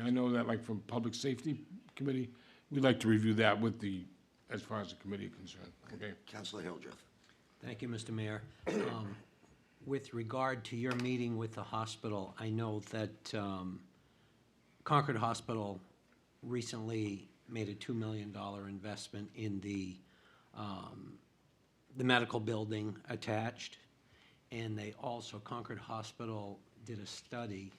I know that, like, from Public Safety Committee, we'd like to review that with as far as the committee is concerned, okay? Councilor Hildreth. Thank you, Mr. Mayor. With regard to your meeting with the hospital, I know that Concord Hospital recently made a $2 million investment in the medical building attached. And they also, Concord Hospital did a study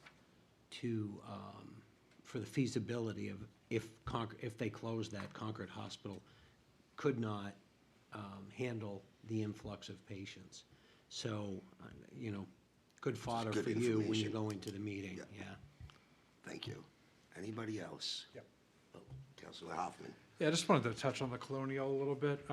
for the feasibility of if they closed that, Concord Hospital could not handle the influx of patients. So, good fodder Good for you when you information. go into the meeting, Yep. yeah. Thank you. Anybody else? Yep. Oh, Councilor Hoffman. Yeah, I just wanted to touch on the Colonial a little bit.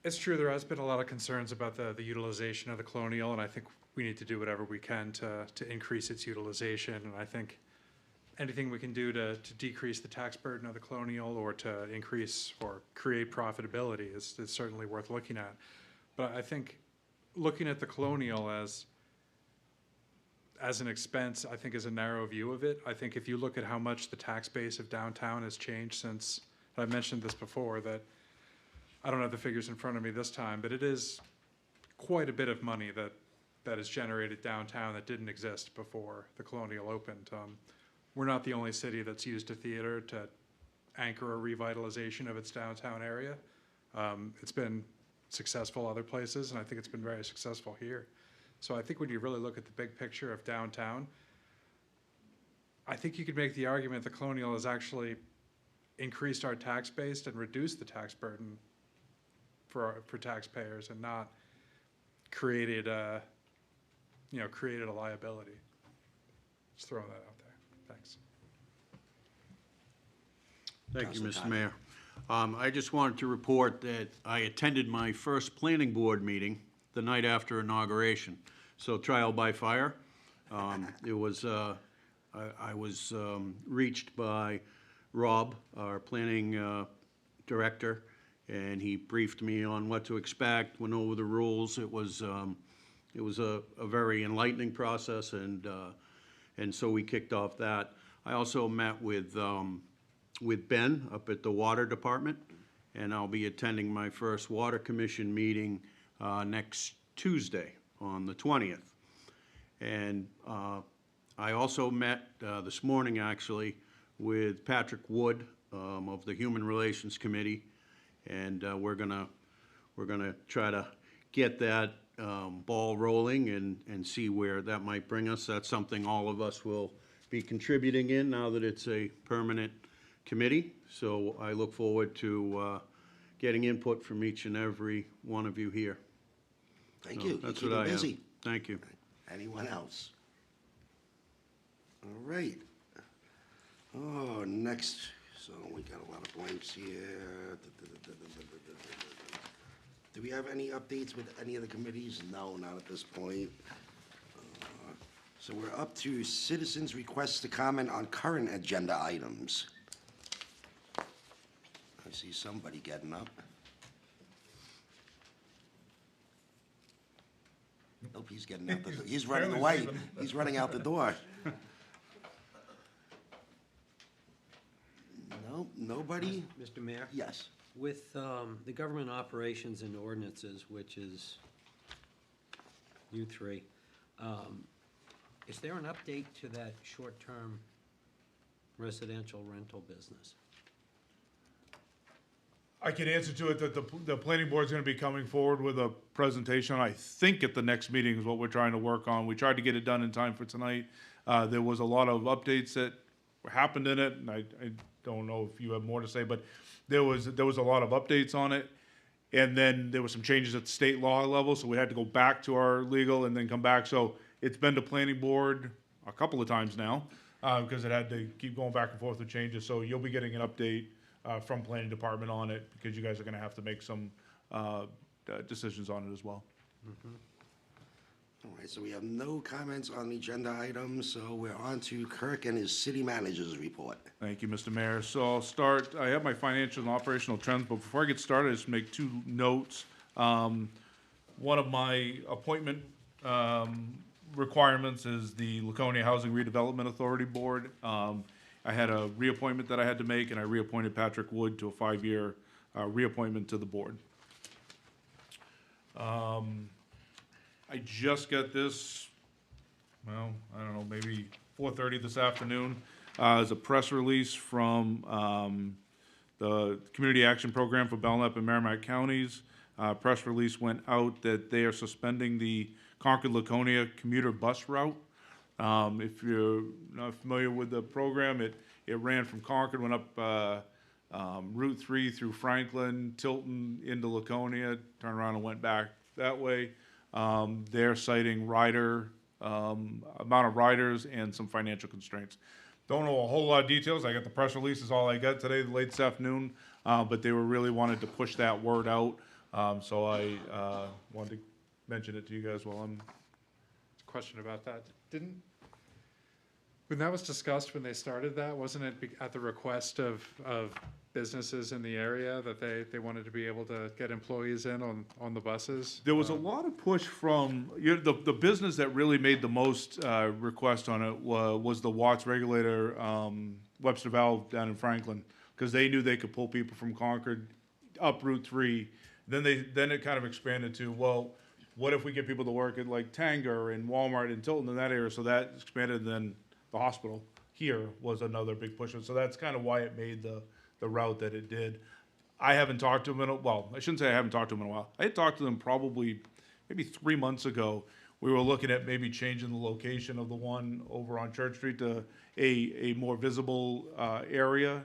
It's true, there has been a lot of concerns about the utilization of the Colonial, and I think we need to do whatever we can to increase its utilization. And I think anything we can do to decrease the tax burden of the Colonial or to increase or create profitability is certainly worth looking at. But I think looking at the Colonial as an expense, I think is a narrow view of it. I think if you look at how much the tax base of downtown has changed since, I've mentioned this before, that I don't have the figures in front of me this time, but it is quite a bit of money that is generated downtown that didn't exist before the Colonial opened. We're not the only city that's used a theater to anchor a revitalization of its downtown area. It's been successful other places, and I think it's been very successful here. So I think when you really look at the big picture of downtown, I think you could make the argument the Colonial has actually increased our tax base and reduced the tax burden for taxpayers, and not created a liability. Just throwing that out there. Thanks. Thank you, Councilor Mr. Mayor. I just wanted to report that I attended my first planning board meeting the night after inauguration. So trial by fire. It was, I was reached by Rob, our planning director, and he briefed me on what to expect, went over the rules. It was a very enlightening process, and so we kicked off that. I also met with Ben up at the Water Department, and I'll be attending my first Water Commission meeting next Tuesday on the 20th. And I also met this morning, actually, with Patrick Wood of the Human Relations Committee, and we're gonna try to get that ball rolling and see where that might bring us. That's something all of us will be contributing in now that it's a permanent committee. So I look forward to getting input from each and every one of you here. Thank So you. that's You're what I keeping have. busy. Thank you. Anyone else? All right. Oh, next, so we got a lot of blanks here. Do we have any updates with any of the committees? No, not at this point. So we're up to citizens' requests to comment on current agenda items. I see somebody getting up. Nope, he's getting out the door. He's running away. He's running out the door. Nope, nobody? Mr. Mayor? Yes. With the government operations and ordinances, which is you three, is there an update to that short-term residential rental business? I can answer to it that the planning board's gonna be coming forward with a presentation, I think at the next meeting is what we're trying to work on. We tried to get it done in time for tonight. There was a lot of updates that happened in it, and I don't know if you have more to say, but there was a lot of updates on it. And then there were some changes at the state law level, so we had to go back to our legal and then come back. So it's been to planning board a couple of times now, because it had to keep going back and forth with changes. So you'll be getting an update from planning department on it, because you guys are gonna have to make some decisions on it as well. All right, so we have no comments on the agenda items, so we're on to Kirk and his city manager's report. Thank you, Mr. Mayor. So I'll start, I have my financial and operational trends, but before I get started, I just make two notes. One of my appointment requirements is the Laconia Housing Redevelopment Authority Board. I had a reappointment that I had to make, and I reappointed Patrick Wood to a 5-year reappointment to the board. I just got this, well, I don't know, maybe 4:30 this afternoon, as a press release from the Community Action Program for Belknap and Merrimack Counties. Press release went out that they are suspending the Concord-Laconia commuter bus route. If you're not familiar with the program, it ran from Concord, went up Route 3 through Franklin, Tilton into Laconia, turned around and went back that way. They're citing amount of riders and some financial constraints. Don't know a whole lot of details. I got the press release is all I got today, late this afternoon, but they were really wanted to push that word out. So I wanted to mention it to you guys while I'm. Question about that. Didn't When that was discussed, when they started that, wasn't it at the request of businesses in the area that they wanted to be able to get employees in on the buses? There was a lot of push from, the business that really made the most request on it was the Watts Regulator, Webster Valve down in Franklin, because they knew they could pull people from Concord up Route 3. Then it kind of expanded to, well, what if we get people to work at like Tanger and Walmart and Tilton in that area? So that expanded. Then the hospital here was another big push. So that's kind of why it made the route that it did. I haven't talked to them I shouldn't say I haven't talked to them in a while. I had talked to them probably maybe 3 months ago. We were looking at maybe changing the location of the one over on Church Street to a more visible area.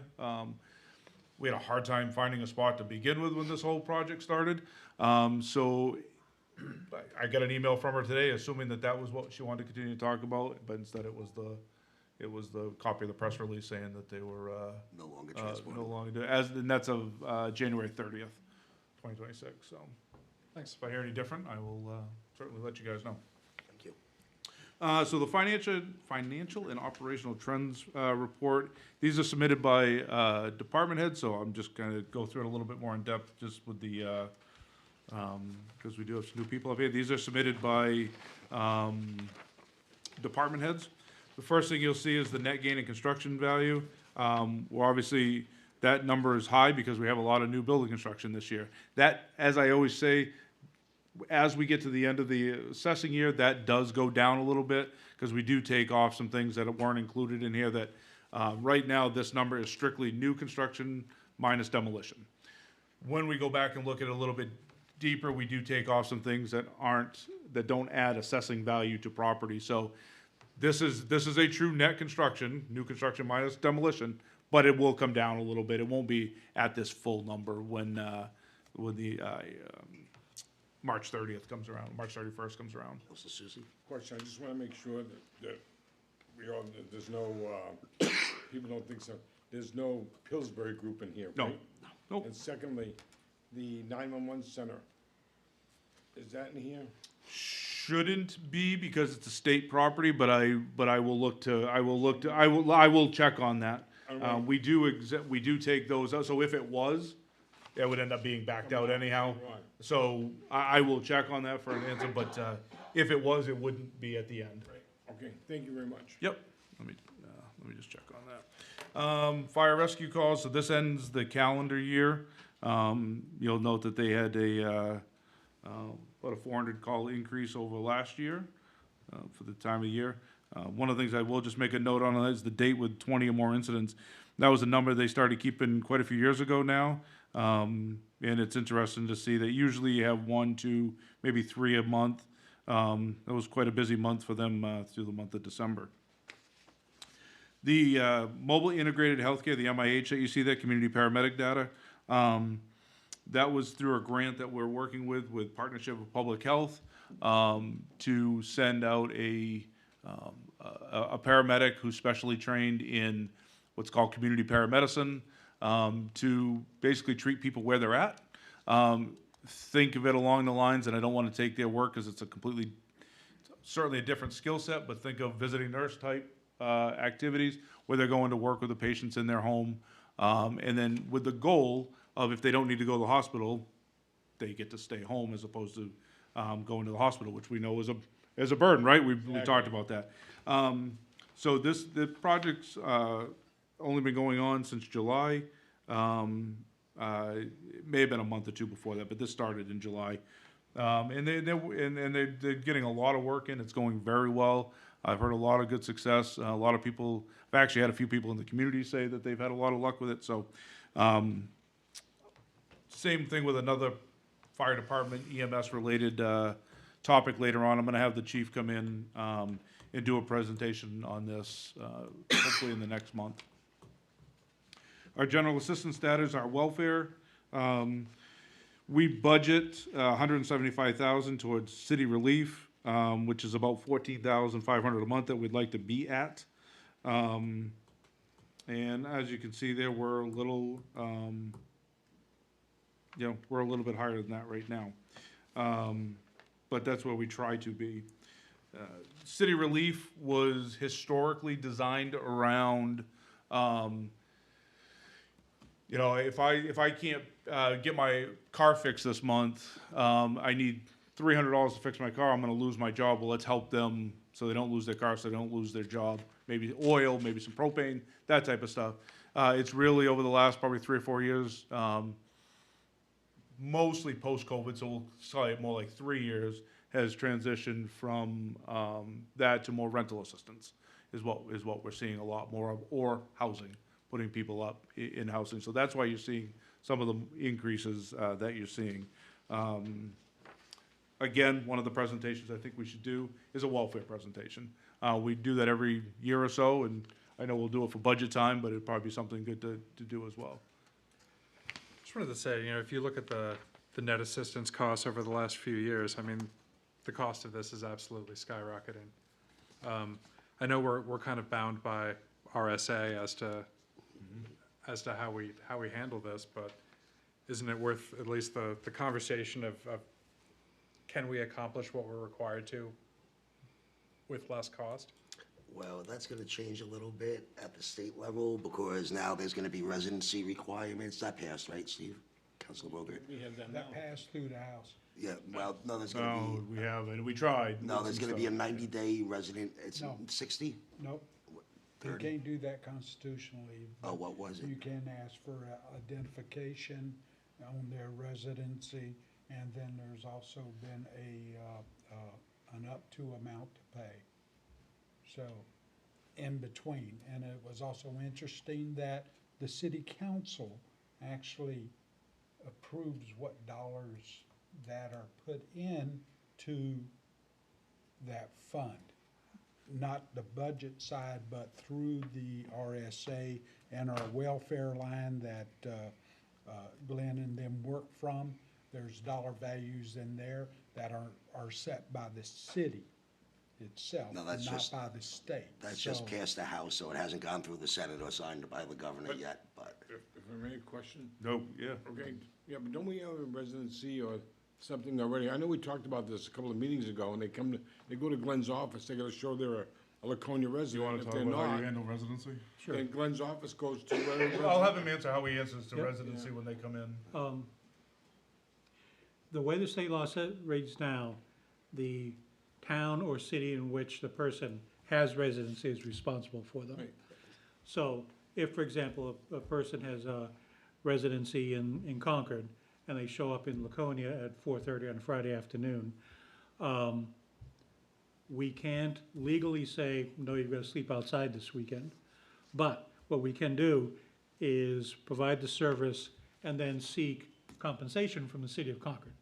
We had a hard time finding a spot to begin with when this whole project started. So I got an email from her today, assuming that was what she wanted to continue to talk about, but instead it was the copy of the press release saying that they were No longer transportable. no longer doing, and that's of January 30th, 2026. So, thanks. If I hear any different, I will certainly let you guys know. Thank you. So the financial and operational trends report, these are submitted by department heads, so I'm just gonna go through it a little bit more in depth just with the, because we do have some new people up here. These are submitted by department heads. The first thing you'll see is the net gain in construction value. Well, obviously, that number is high because we have a lot of new building construction this year. That, as I always say, as we get to the end of the assessing year, that does go down a little bit because we do take off some things that weren't included in here that, right now, this number is strictly new construction minus demolition. When we go back and look at it a little bit deeper, we do take off some things that don't add assessing value to property. So this is a true net construction, new construction minus demolition, but it will come down a little bit. It won't be at this full number when the March 30th comes around, March 31st comes around. Mr. Susie? Question, I just want to make sure that that there's no, people don't think so, there's no Pillsbury group in here, No. right? Nope. And secondly, the 911 center, is that in here? Shouldn't be because it's a state property, but I will check on that. All right. We do take those out, so if it was, it would end up being backed out anyhow. Right. So I will check on that for an answer, but if it was, it wouldn't be at the end. Okay, thank you very much. Yep, let me just check on that. Fire rescue calls, so this ends the calendar year. You'll note that they had about a 400 call increase over last year for the time of year. One of the things I will just make a note on is the date with 20 or more incidents. That was a number they started keeping quite a few years ago now. And it's interesting to see that usually you have 1, 2, maybe 3 a month. That was quite a busy month for them through the month of December. The mobile integrated healthcare, the MIH that you see there, community paramedic data, that was through a grant that we're working with partnership with Public Health, to send out a paramedic who's specially trained in what's called community paramedicine, to basically treat people where they're at. Think of it along the lines, and I don't want to take their work because it's certainly a different skill set, but think of visiting nurse type activities where they're going to work with the patients in their home, and then with the goal of if they don't need to go to the hospital, they get to stay home as opposed to going to the hospital, which we know is a burden, right? We talked about that. So the project's only been going on since July. It may have been a month or two before that, but this started in July. And they're getting a lot of work in. It's going very well. I've heard a lot of good success. A lot of people, I've actually had a few people in the community say that they've had a lot of luck with it. So, same thing with another fire department EMS related topic later on. I'm going to have the chief come in and do a presentation on this, hopefully in the next month. Our general assistance status, our welfare. We budget $175,000 towards city relief, which is about $14,500 a month that we'd like to be at. And as you can see there, we're a little, we're a little bit higher than that right now. But that's where we try to be. City Relief was historically designed around, you know, if I can't get my car fixed this month, I need $300 to fix my car, I'm gonna lose my job. Well, let's help them so they don't lose their car, so they don't lose their job. Maybe oil, maybe some propane, that type of stuff. It's really over the last probably 3 or 4 years, mostly post-COVID, so we'll say more like 3 years, has transitioned from that to more rental assistance is what we're seeing a lot more of, or housing, putting people up in housing. So that's why you're seeing some of the increases that you're seeing. Again, one of the presentations I think we should do is a welfare presentation. We do that every year or so, and I know we'll do it for budget time, but it'd probably be something good to do as well. Just wanted to say, you know, if you look at the net assistance costs over the last few years, I mean, the cost of this is absolutely skyrocketing. I know we're kind of bound by RSA as to how we handle this, but isn't it worth at least the conversation of can we accomplish what we're required to with less cost? Well, that's gonna change a little bit at the state level, because now there's gonna be residency requirements. That passed, right, Steve? Councilor Bogert? We have that now. That passed through the House. Yeah, well, no, there's gonna No, be, we haven't, we tried. no, there's Some gonna be a stuff. 90-day resident, it's No. 60? Nope. You 30? can't do that constitutionally. Oh, what was it? You can ask for identification on their residency, and then there's also been an up to amount to pay. So, in between, and it was also interesting that the city council actually approves what dollars that are put in to that fund. Not the budget side, but through the RSA and our welfare line that Glenn and them work from. There's dollar values in there that are set by the city itself, No, that's not just- by the state. That's just So- passed the House, so it hasn't gone through the Senate or signed by the governor yet, but. If I may, question? No, yeah. Okay, yeah, but don't we have a residency or something already? I know we talked about this a couple of meetings ago, and they go to Glenn's office, they gotta show they're a Laconia resident. You wanna If talk they're about how you not, handle residency? then Glenn's office goes to where. I'll have him answer how he answers to Yep. residency when they come in. The way the state law reads now, the town or city in which the person has residency is responsible for them. Right. So if, for example, a person has a residency in Concord and they show up in Laconia at 4:30 on a Friday afternoon, we can't legally say, no, you've got to sleep outside this weekend. But what we can do is provide the service and then seek compensation from the city of Concord,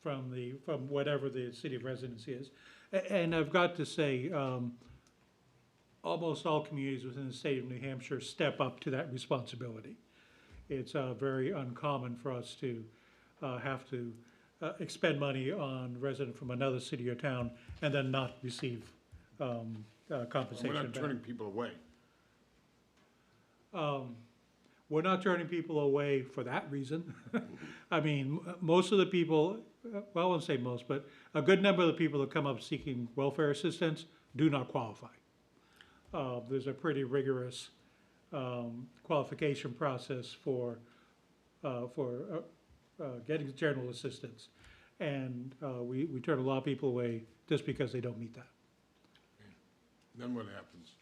from whatever the city of residency is. And I've got to say, almost all communities within the state of New Hampshire step up to that responsibility. It's very uncommon for us to have to expend money on a resident from another city or town and then not receive compensation We're not back. turning people away. We're not turning people away for that reason. I mean, most of the people, well, I won't say most, but a good number of the people that come up seeking welfare assistance do not qualify. There's a pretty rigorous qualification process for getting general assistance. And we turn a lot of people away just because they don't meet that. Then what happens?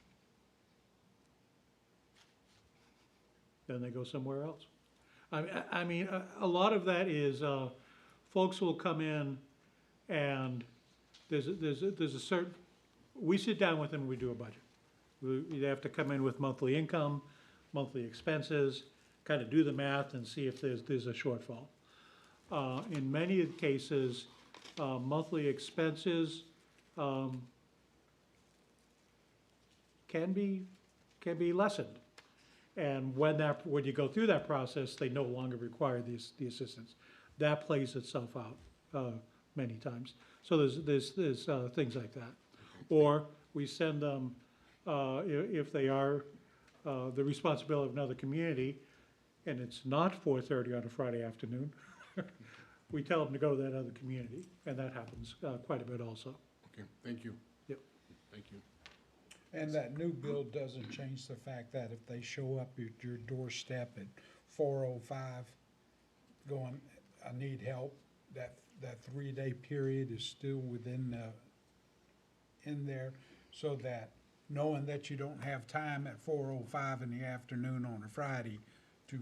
Then they go somewhere else. I mean, a lot of that is, folks will come in and there's a certain, we sit down with them and we do a budget. We have to come in with monthly income, monthly expenses, kind of do the math and see if there's a shortfall. In many of the cases, monthly expenses can be lessened. And when you go through that process, they no longer require the assistance. That plays itself out many times. So there's things like that. Or we send them, if they are the responsibility of another community, and it's not 4:30 on a Friday afternoon, we tell them to go to that other community, and that happens quite a bit also. Okay, thank you. Thank you. And that new bill doesn't change the fact that if they show up at your doorstep at 4:05 going, I need help, that 3-day period is still in there, so that knowing that you don't have time at 4:05 in the afternoon on a Friday to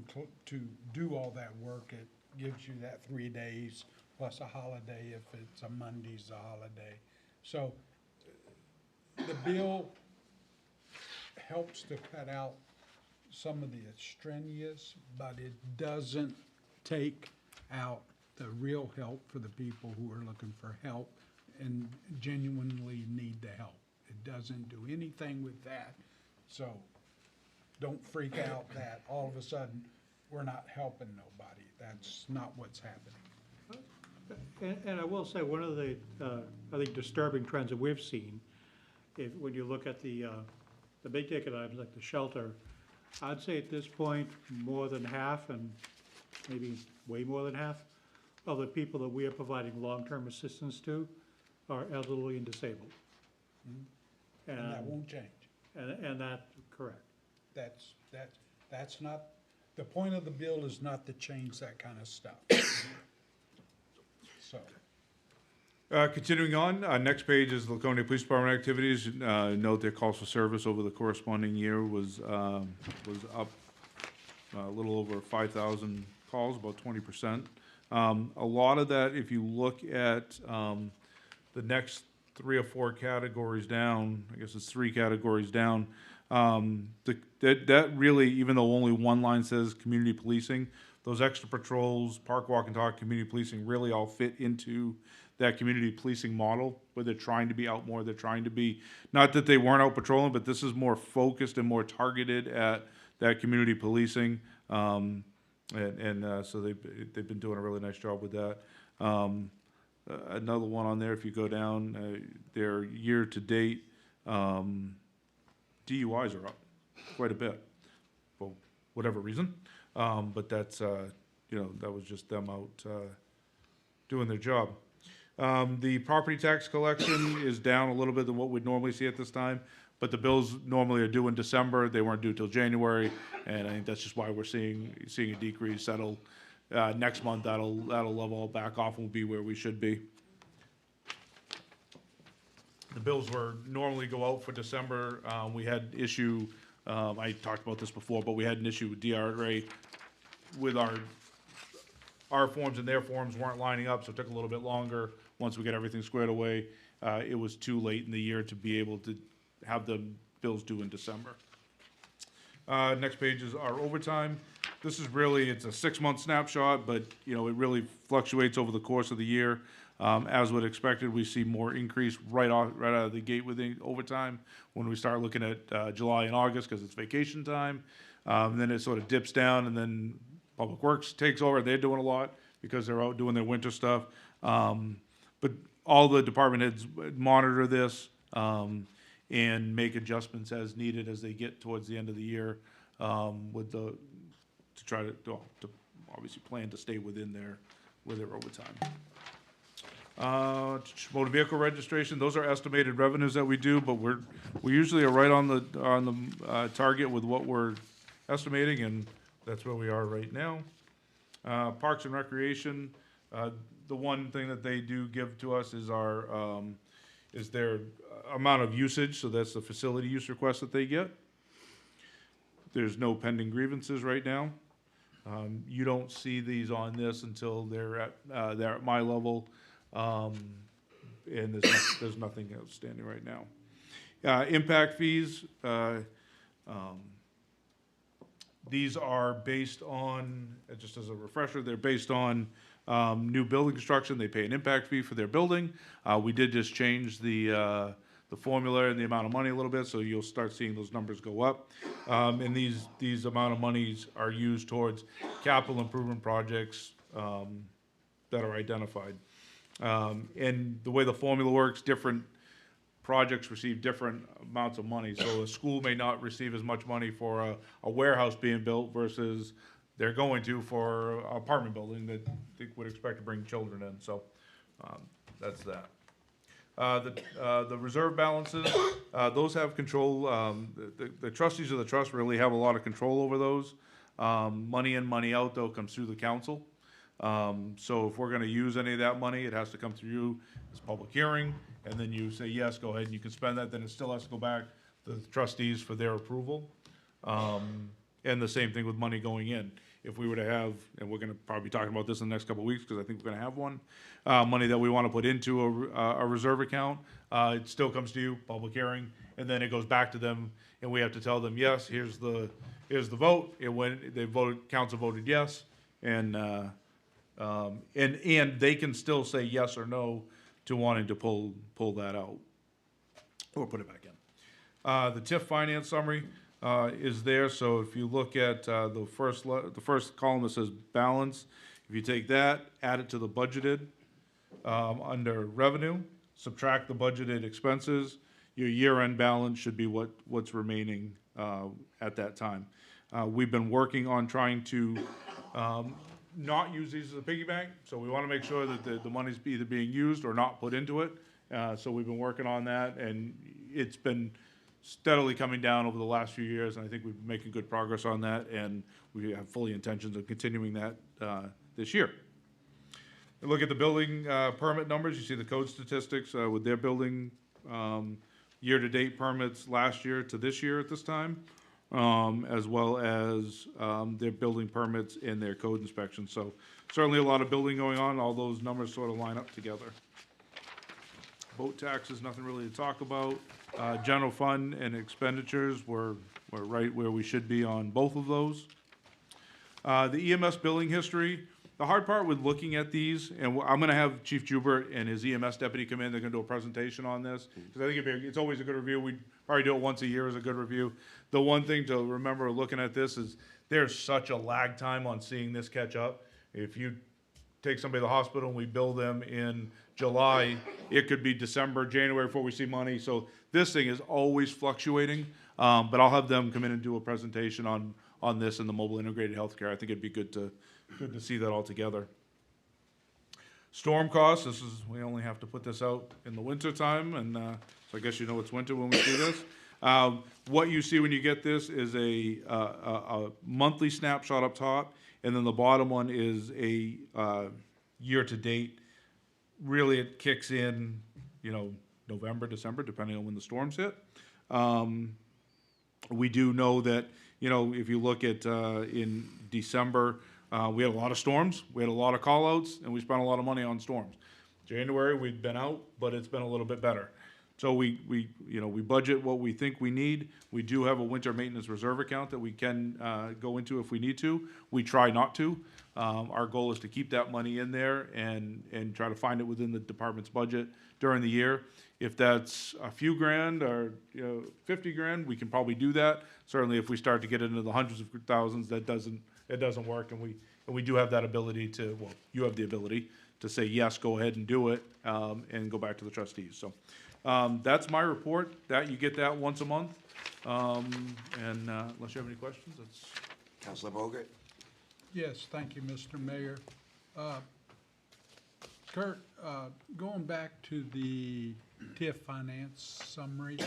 do all that work, it gives you that 3 days plus a holiday if it's a Monday's a holiday. So the bill helps to cut out some of the extraneous, but it doesn't take out the real help for the people who are looking for help and genuinely need the help. It doesn't do anything with that. So don't freak out that all of a sudden we're not helping nobody. That's not what's happening. And I will say, one of the, I think, disturbing trends that we've seen, when you look at the big ticket items like the shelter, I'd say at this point, more than half, and maybe way more than half, of the people that we are providing long-term assistance to are elderly and disabled. And that won't change. And that, correct. That's not, the point of the bill is not to change that kind of stuff. So, Continuing on, next page is Laconia Police Department activities. Note their calls for service over the corresponding year was up a little over 5,000 calls, about 20%. A lot of that, if you look at the next 3 or 4 categories down, I guess it's 3 categories down, that really, even though only one line says community policing, those extra patrols, park, walk, and talk, community policing really all fit into that community policing model, where they're trying to be out more, they're trying to be, not that they weren't out patrolling, but this is more focused and more targeted at that community policing. So they've been doing a really nice job with that. Another one on there, if you go down, their year-to-date DUIs are up quite a bit, for whatever reason. But that's, that was just them out doing their job. The property tax collection is down a little bit than what we'd normally see at this time, but the bills normally are due in December. They weren't due till January, and I think that's just why we're seeing a decrease. That'll next month that'll level back off and will be where we should be. The bills were normally go out for December. We had issue. I talked about this before, but we had an issue with DRA with our forms and their forms weren't lining up, so it took a little bit longer. Once we get everything squared away, it was too late in the year to be able to have the bills due in December. Next page is our overtime. This is really, it's a 6-month snapshot, but it really fluctuates over the course of the year. As would expected, we see more increase right out of the gate with the overtime when we start looking at July and August, because it's vacation time. Then it sort of dips down, and then Public Works takes over. They're doing a lot because they're out doing their winter stuff. But all the department heads monitor this and make adjustments as needed as they get towards the end of the year, to try to obviously plan to stay within their overtime. Motor vehicle registration, those are estimated revenues that we do, but we usually are right on the target with what we're estimating, and that's where we are right now. Parks and Recreation, the one thing that they do give to us is is their amount of usage, so that's the facility use request that they get. There's no pending grievances right now. You don't see these on this until they're at my level, and there's nothing outstanding right now. Impact fees, these are based on, just as a refresher, they're based on new building construction. They pay an impact fee for their building. We did just change the formula and the amount of money a little bit, so you'll start seeing those numbers go up. And these amount of monies are used towards capital improvement projects that are identified. And the way the formula works, different projects receive different amounts of money. So a school may not receive as much money for a warehouse being built versus they're going to for an apartment building that they would expect to bring children in. So that's that. The reserve balances, those have control, the trustees of the trust really have a lot of control over those. Money in, money out, though, comes through the council. So if we're gonna use any of that money, it has to come through you, as a public hearing, and then you say, yes, go ahead, and you can spend that, then it still has to go back to the trustees for their approval. And the same thing with money going in. If we were to have, and we're gonna probably be talking about this in the next couple of weeks, because I think we're gonna have one, money that we wanna put into a reserve account, it still comes to you, public hearing, and then it goes back to them, and we have to tell them, yes, here's the vote, it went, they voted, council voted yes, and they can still say yes or no to wanting to pull that out, or put it back in. The TIF finance summary, is there, so if you look at, the first column that says balance, if you take that, add it to the budgeted, under revenue, subtract the budgeted expenses, your year-end balance should be what's remaining, at that time. We've been working on trying to, not use these as a piggy bank, so we wanna make sure that the money's either being used or not put into it. So we've been working on that, and it's been steadily coming down over the last few years, and I think we've been making good progress on that, and we have fully intentions of continuing that, this year. Look at the building, permit numbers, you see the code statistics, with their building, year-to-date permits last year to this year at this time, as well as, their building permits and their code inspections. So certainly a lot of building going on, all those numbers sort of line up together. Boat taxes, nothing really to talk about. General fund and expenditures, we're right where we should be on both of those. The EMS billing history, the hard part with looking at these, and I'm gonna have Chief Jubert and his EMS deputy come in, they're gonna do a presentation on this, because I think it's always a good review, we probably do it once a year as a good review. The one thing to remember looking at this is, there's such a lag time on seeing this catch up. If you take somebody to the hospital and we bill them in July, it could be December, January before we see money, so this thing is always fluctuating, but I'll have them come in and do a presentation on this and the mobile integrated healthcare. I think it'd be good to see that all together. Storm costs, we only have to put this out in the winter time, and so I guess you know it's winter when we see this. What you see when you get this is a monthly snapshot up top, and then the bottom one is a year-to-date. Really, it kicks in, November, December, depending on when the storms hit. We do know that, if you look at in December, we had a lot of storms, we had a lot of call-outs, and we spent a lot of money on storms. January, we've been out, but it's been a little bit better. So we budget what we think we need. We do have a winter maintenance reserve account that we can go into if we need to. We try not to. Our goal is to keep that money in there and try to find it within the department's budget during the year. If that's a few grand or 50 grand, we can probably do that. Certainly, if we start to get into the hundreds of thousands, it doesn't work, and we do have that ability to. Well, you have the ability to say yes, go ahead and do it, and go back to the trustees. So that's my report. You get that once a month, and unless you have any questions, that's. Councilor Bogert? Yes, thank you, Mr. Mayor. Kurt, going back to the TIF finance summary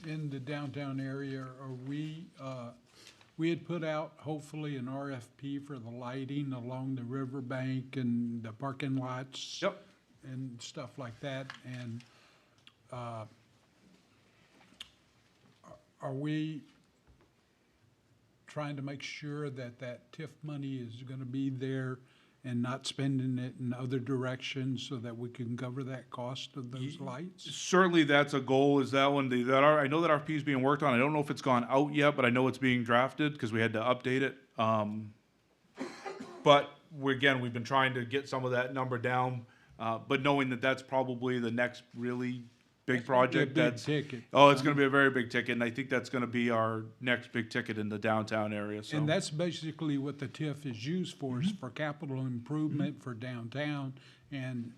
in the downtown area, we had put out hopefully an RFP for the lighting along the riverbank and the parking lots. Yep. And stuff like that, and are we trying to make sure that TIF money is gonna be there and not spending it in other directions so that we can cover that cost of those lights? Certainly, that's a goal, is that one. I know that RFP is being worked on. I don't know if it's gone out yet, but I know it's being drafted because we had to update it. But we've been trying to get some of that number down, but knowing that that's probably the next really big project. Big ticket. Oh, it's gonna be a very big ticket, and I think that's gonna be our next big ticket in the downtown area, so. And that's basically what the TIF is used for, is for capital improvement for downtown. And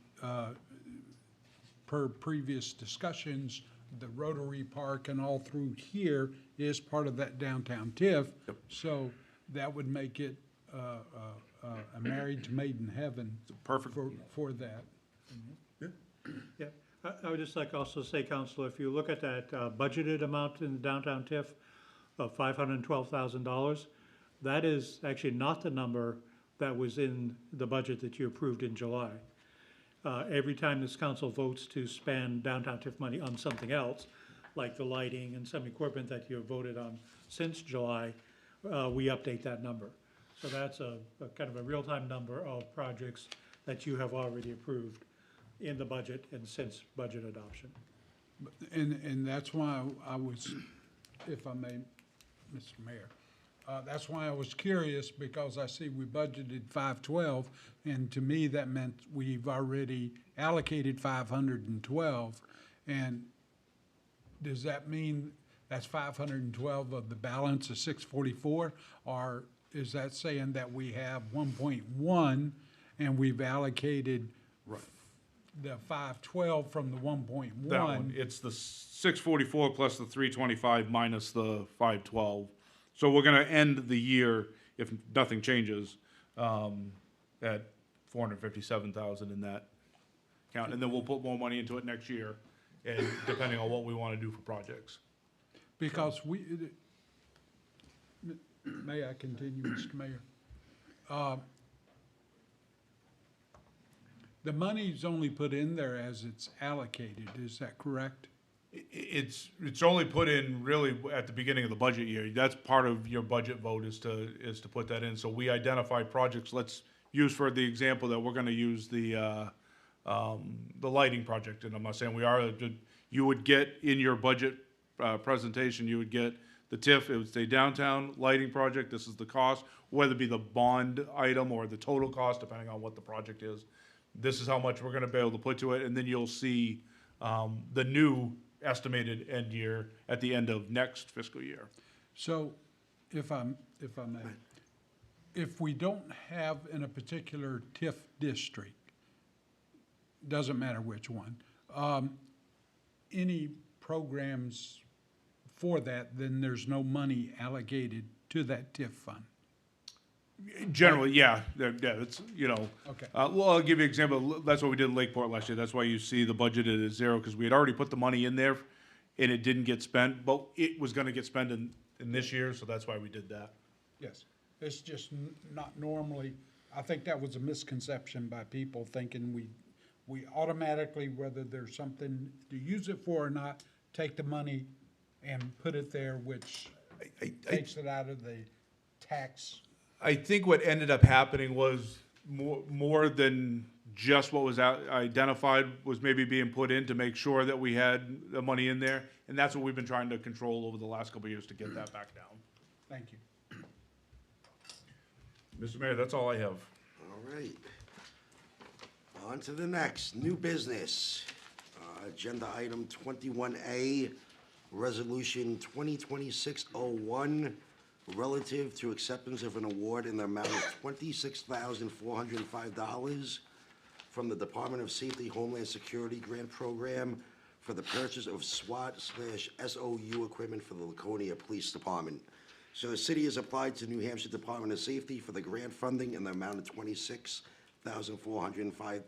per previous discussions, the Rotary Park and all through here is part of that downtown TIF. Yep. So that would make it a marriage made in heaven Perfect. for that. Yeah, I would just like also say, Counselor, if you look at that budgeted amount in the downtown TIF of $512,000, that is actually not the number that was in the budget that you approved in July. Every time this council votes to spend downtown TIF money on something else, like the lighting and some equipment that you have voted on since July, we update that number. So that's a kind of a real-time number of projects that you have already approved in the budget and since budget adoption. And that's why I was, if I may, Mr. Mayor, that's why I was curious, because I see we budgeted 512, and to me, that meant we've already allocated 512. And does that mean that's 512 of the balance of 644? Or is that saying that we have 1.1 and we've allocated the 512 from the 1.1? That one, it's the 644 plus the 325 minus the 512. So we're gonna end the year, if nothing changes, at 457,000 in that count. And then we'll put more money into it next year, and depending on what we wanna do for projects. Because may I continue, Mr. Mayor? The money's only put in there as it's allocated, is that correct? It's only put in really at the beginning of the budget year. That's part of your budget vote is to put that in. So we identify projects. Let's use for the example that we're gonna use the lighting project. And I'm not saying we are, you would get in your budget presentation, you would get the TIF, it would say downtown lighting project, this is the cost, whether it be the bond item or the total cost, depending on what the project is. This is how much we're gonna be able to put to it, and then you'll see the new estimated end year at the end of next fiscal year. So, if I may, if we don't have in a particular TIF district, doesn't matter which one, any programs for that, then there's no money allocated to that TIF fund. Generally, yeah, it's, you know. Okay. Well, I'll give you an example. That's what we did in Lakeport last year. That's why you see the budget at zero, because we had already put the money in there and it didn't get spent, but it was gonna get spent in this year, so that's why we did that. Yes, it's just not normally, I think that was a misconception by people thinking we automatically, whether there's something to use it for or not, take the money and put it there, which takes it out of the tax. I think what ended up happening was more than just what was identified was maybe being put in to make sure that we had the money in there. And that's what we've been trying to control over the last couple of years to get that back down. Thank you. Mr. Mayor, that's all I have. All right. On to the next, new business. Agenda item 21A, Resolution 2026-01, relative to acceptance of an award in the amount of $26,405 from the Department of Safety Homeland Security Grant Program for the purchase of SWAT/SOU equipment for the Laconia Police Department. So the city has applied to New Hampshire Department of Safety for the grant funding in the amount of $26,405.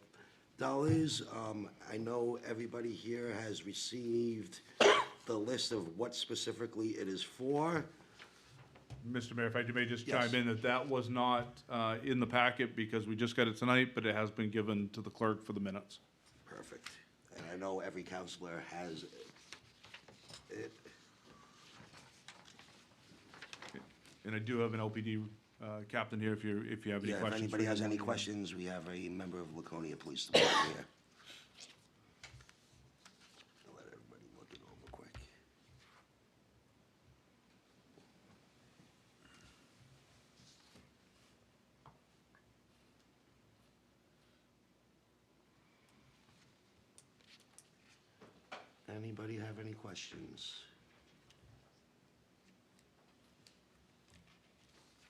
I know everybody here has received the list of what specifically it is for. Mr. Mayor, if I may just Yes. chime in, that was not in the packet because we just got it tonight, but it has been given to the clerk for the minutes. Perfect. And I know every counselor has it. And I do have an LPD captain here if you have any questions. Yeah, if anybody for has him. any questions, we have a member of Laconia Police Department here. I'll let everybody look it over quick. Anybody have any questions?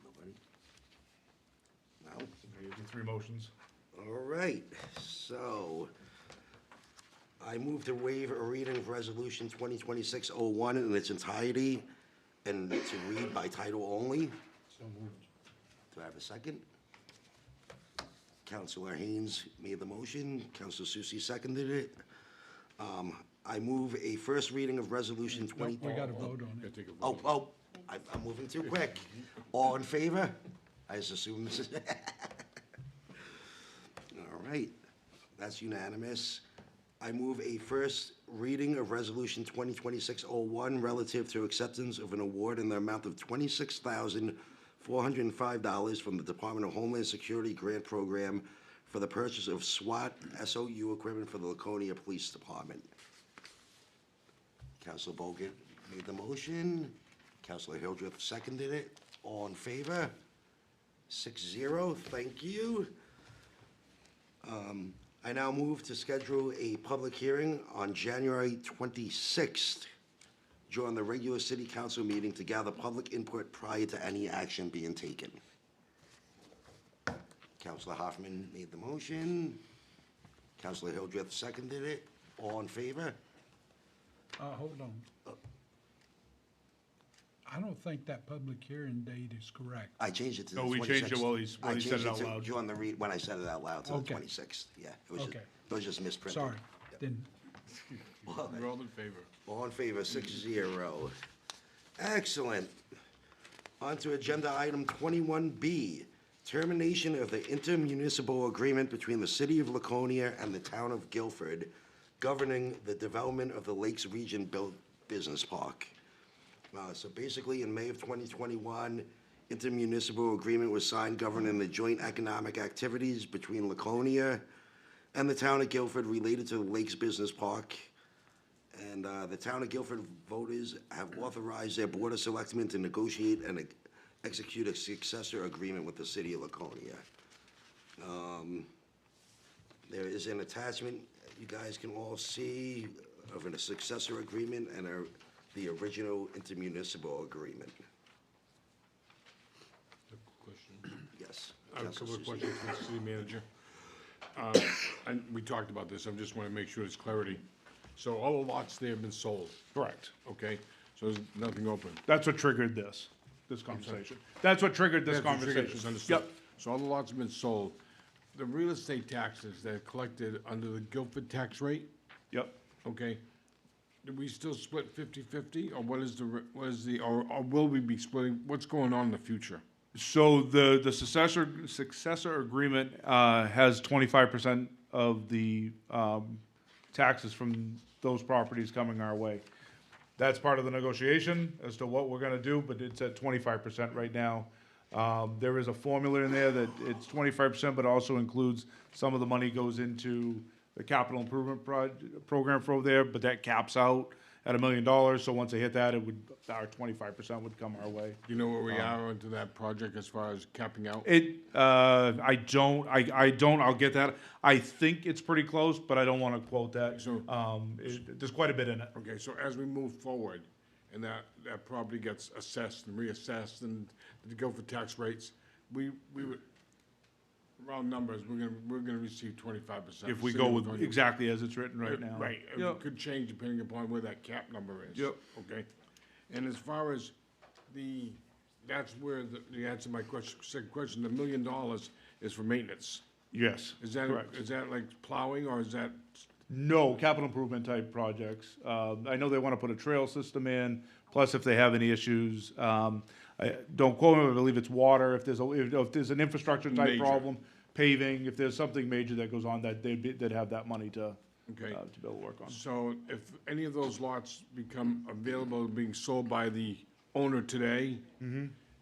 Nobody? No? Okay, the three motions. All right, so I move to waive a reading of Resolution 2026-01 in its entirety and to read by title only. So moved. Do I have a second? Counselor Haynes made the motion, Counselor Susie seconded it. I move a first reading of resolution 20. We got to vote on it. I'm moving too quick. All in favor? I just assume this is. All right, that's unanimous. I move a first reading of resolution 2026-01 relative to acceptance of an award in the amount of $26,405 from the Department of Homeland Security Grant Program for the purchase of SWAT SOU equipment for the Laconia Police Department. Councilor Bogut made the motion. Councilor Hildreth seconded it. All in favor? 6-0, thank you. I now move to schedule a public hearing on January 26th during the regular city council meeting to gather public input prior to any action being taken. Councilor Hoffman made the motion. Councilor Hildreth seconded it. All in favor? Hold on. I don't think that public hearing date is correct. I changed it to the 26th. No, we changed it while he said it out loud. I changed it to when I said it out loud to the Okay. 26th. Yeah, it was Okay. just misprinted. Sorry, then, We're all in favor. All in favor, 6-0. Excellent. On to agenda item 21B, termination of the intermunicipal agreement between the city of Laconia and the town of Guilford governing the development of the Lakes Region Business Park. So basically, in May of 2021, intermunicipal agreement was signed governing the joint economic activities between Laconia and the town of Guilford related to the Lakes Business Park. And the town of Guilford voters have authorized their Board of Selectmen to negotiate and execute a successor agreement with the city of Laconia. There is an attachment you guys can all see of a successor agreement and the original intermunicipal agreement. Question. Yes. I have a couple Councilor of Susie. questions for the city manager. And we talked about this, I just want to make sure there's clarity. So all the lots there have been sold, Correct. okay? So there's nothing open. That's what triggered this conversation. That's what triggered this That's what triggered conversation. this, understood. Yep. So all the lots have been sold. The real estate taxes that are collected under the Guilford tax rate, Yep. okay? Do we still split 50/50, or what is or will we be splitting, what's going on in the future? So the successor agreement has 25% of the taxes from those properties coming our way. That's part of the negotiation as to what we're gonna do, but it's at 25% right now. There is a formula in there that it's 25%, but also includes some of the money goes into the capital improvement program for over there, but that caps out at $1 million. So once they hit that, our 25% would come our way. Do you know where we are into that project as far as capping out? I don't, I'll get that. I think it's pretty close, but I don't wanna quote that. So- There's quite a bit in it. Okay, so as we move forward, and that property gets assessed and reassessed, and to go for tax rates, we would, round numbers, we're gonna receive 25%. If we go with exactly as it's written right now. Right, it could change depending upon where that cap number is. Yep. Okay, and as far as that's where the answer to my second question, the $1 million is for maintenance. Yes, Is that, correct. is that like plowing, or is that, No, capital improvement type projects. I know they want to put a trail system in, plus if they have any issues, don't quote me, I believe it's water, if there's an infrastructure type Major. problem, paving, if there's something major that goes on, that they'd have that money to be okay? able to work on. So if any of those lots become available, being sold by the owner today,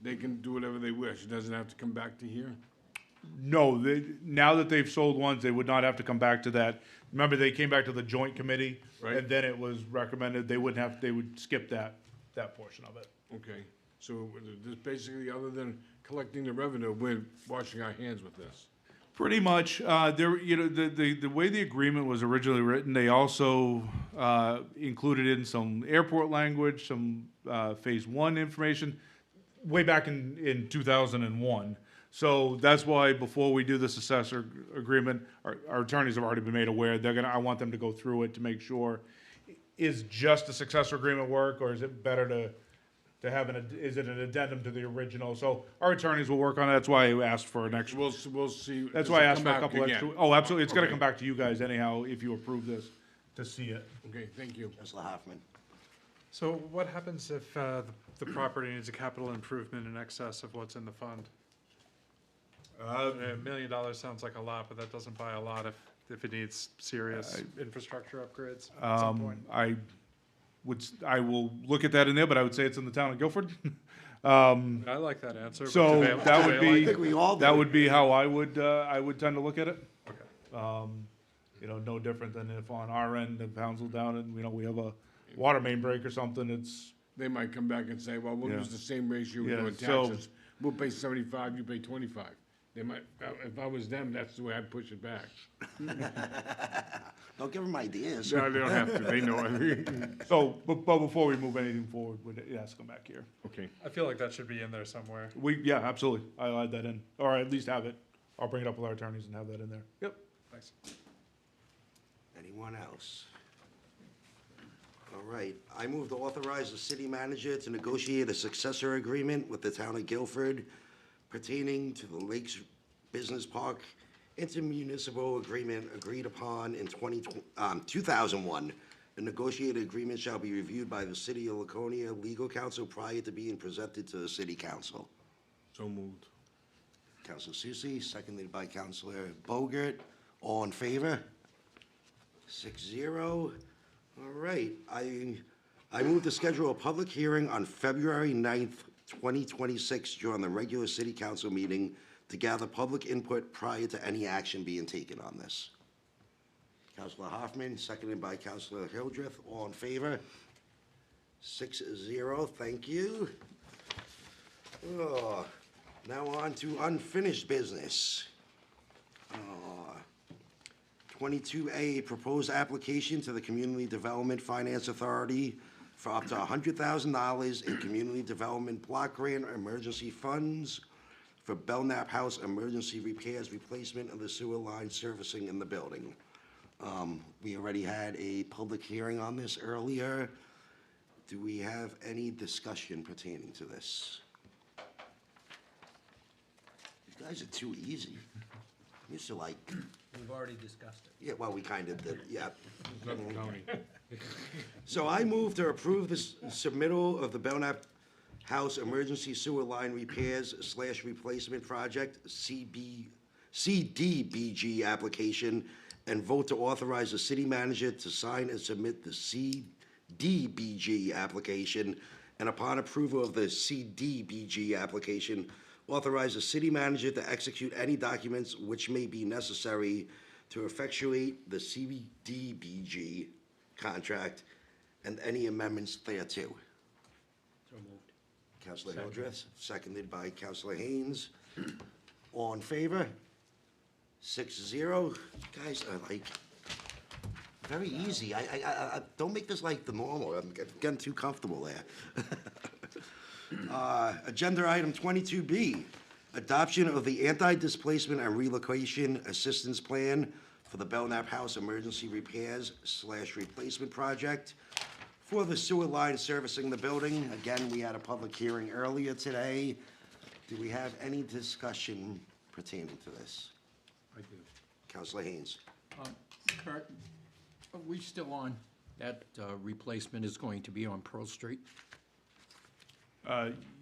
they can do whatever they wish. It doesn't have to come back to here? No, now that they've sold ones, they would not have to come back to that. Remember, they came back to the joint committee, Right. and then it was recommended, they would skip that portion of it. Okay, so just basically, other than collecting the revenue, we're washing our hands with this. Pretty much, the way the agreement was originally written, they also, included in some airport language, some, phase one information, way back in 2001. So that's why before we do this assessor agreement, our attorneys have already been made aware, I want them to go through it to make sure, is just a successor agreement work, or is it better to have is it an addendum to the original? So our attorneys will work on it, that's why I asked for an extra. We'll see. That's Does why I it asked come for a back couple again? extra. Oh, absolutely, it's gonna Okay. come back to you guys anyhow, if you approve this. to see it. Okay, thank you. Councilor Hoffman. So what happens if the property needs a capital improvement in excess of what's in the fund? $1 million sounds like a lot, but that doesn't buy a lot if it needs serious infrastructure upgrades at some point. I will look at that in there, but I would say it's in the town of Guilford. I like that answer. but So do they- that do would they like be, it? think we all that do. would be how I would tend to look at it. Okay. You know, no different than if on our end of Hounslow down and, you know, we have a water main break or something, it's, They might come back and say, well, we'll Yeah. use the same ratio Yeah, we're doing so- taxes. We'll pay 75, you pay 25. They might, if I was them, that's the way I'd push it back. Don't give them ideas. No, they don't have to, they know it. so, but before we move anything forward, it has to come back here. Okay. I feel like that should be in there somewhere. Yeah, absolutely. I'll add that in, or at least have it. I'll bring it up with our attorneys and have that in there. Yep. Thanks. Anyone else? All right, I move to authorize the city manager to negotiate a successor agreement with the town of Guilford pertaining to the Lakes Business Park intermunicipal agreement agreed upon in 2001. The negotiated agreement shall be reviewed by the city of Laconia legal counsel prior to being presented to the city council. So moved. Councilor Susie, seconded by Councilor Bogert. All in favor? 6-0. All right, I move to schedule a public hearing on February 9th, 2026 during the regular city council meeting to gather public input prior to any action being taken on this. Councilor Hoffman, seconded by Councilor Hildreth. All in favor? 6-0, thank you. Oh, now on to unfinished business. 22A, proposed application to the Community Development Finance Authority for up to $100,000 in community development block grant emergency funds for Belknap House emergency repairs, replacement of the sewer line servicing in the building. We already had a public hearing on this earlier. Do we have any discussion pertaining to this? You guys are too easy. I'm used to like, We've already discussed it. yeah, well, we kind of did, yeah. Suffolk County. So I move to approve the submittal of the Belknap House Emergency Sewer Line Repairs / Replacement Project, CDBG application, and vote to authorize the city manager to sign and submit the CDBG application, and upon approval of the CDBG application, authorize the city manager to execute any documents which may be necessary to effectuate the CDBG contract and any amendments thereto. So moved. Councilor Hildreth, seconded by Councilor Haynes. All in favor? 6-0. Guys are like, very easy. I don't make this like the normal. I'm getting too comfortable there. Agenda item 22B, adoption of the anti-displacement and relocation assistance plan for the Belknap House emergency repairs / replacement project for the sewer line servicing the building. Again, we had a public hearing earlier today. Do we have any discussion pertaining to this? I do. Councilor Haynes. Kurt, are we still on? That replacement is going to be on Pearl Street?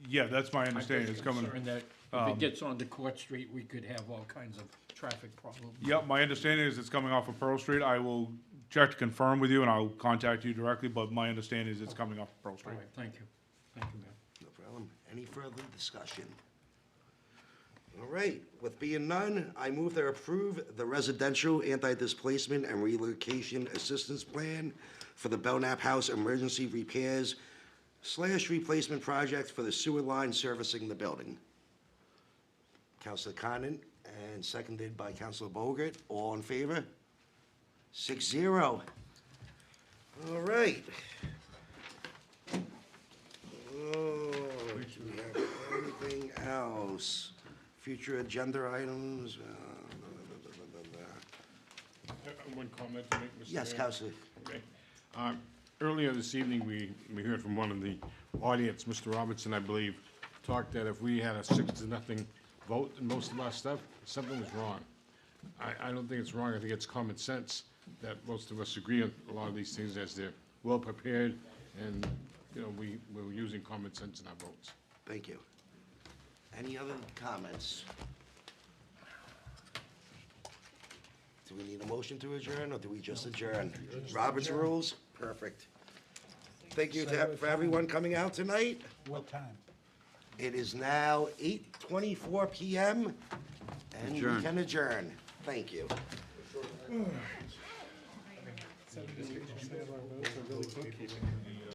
Yeah, that's my understanding. It's coming. I'm concerned that if it gets onto Court Street, we could have all kinds of traffic problems. Yep, my understanding is it's coming off of Pearl Street. I will check to confirm with you, and I'll contact you directly, but my understanding is it's coming off of Pearl All Street. right, thank you. Thank you, Mayor. No problem. Any further discussion? All right, with being none, I move to approve the residential anti-displacement and relocation assistance plan for the Belknap House emergency repairs / replacement project for the sewer line servicing the building. Councilor Condon, and seconded by Councilor Bogert. All in favor? 6-0. All right. Oh, do we have anything else? Future agenda items? One comment to make, Mr. Yes, Mayor? Councilor. Okay. Earlier this evening, we heard from one of the audience, Mr. Robinson, I believe, talked that if we had a 6-0 vote in most of our stuff, something was wrong. I don't think it's wrong, I think it's common sense. that most of us agree on a lot of these things as they're well-prepared, and, you know, we're using common sense in our votes. Thank you. Any other comments? Do we need a motion to adjourn, or do we just adjourn? Robert's rules? Perfect. Thank you for everyone coming out tonight. What time? It is now 8:24 PM, and we Adjourn. can adjourn. Thank you. Really bookkeeping.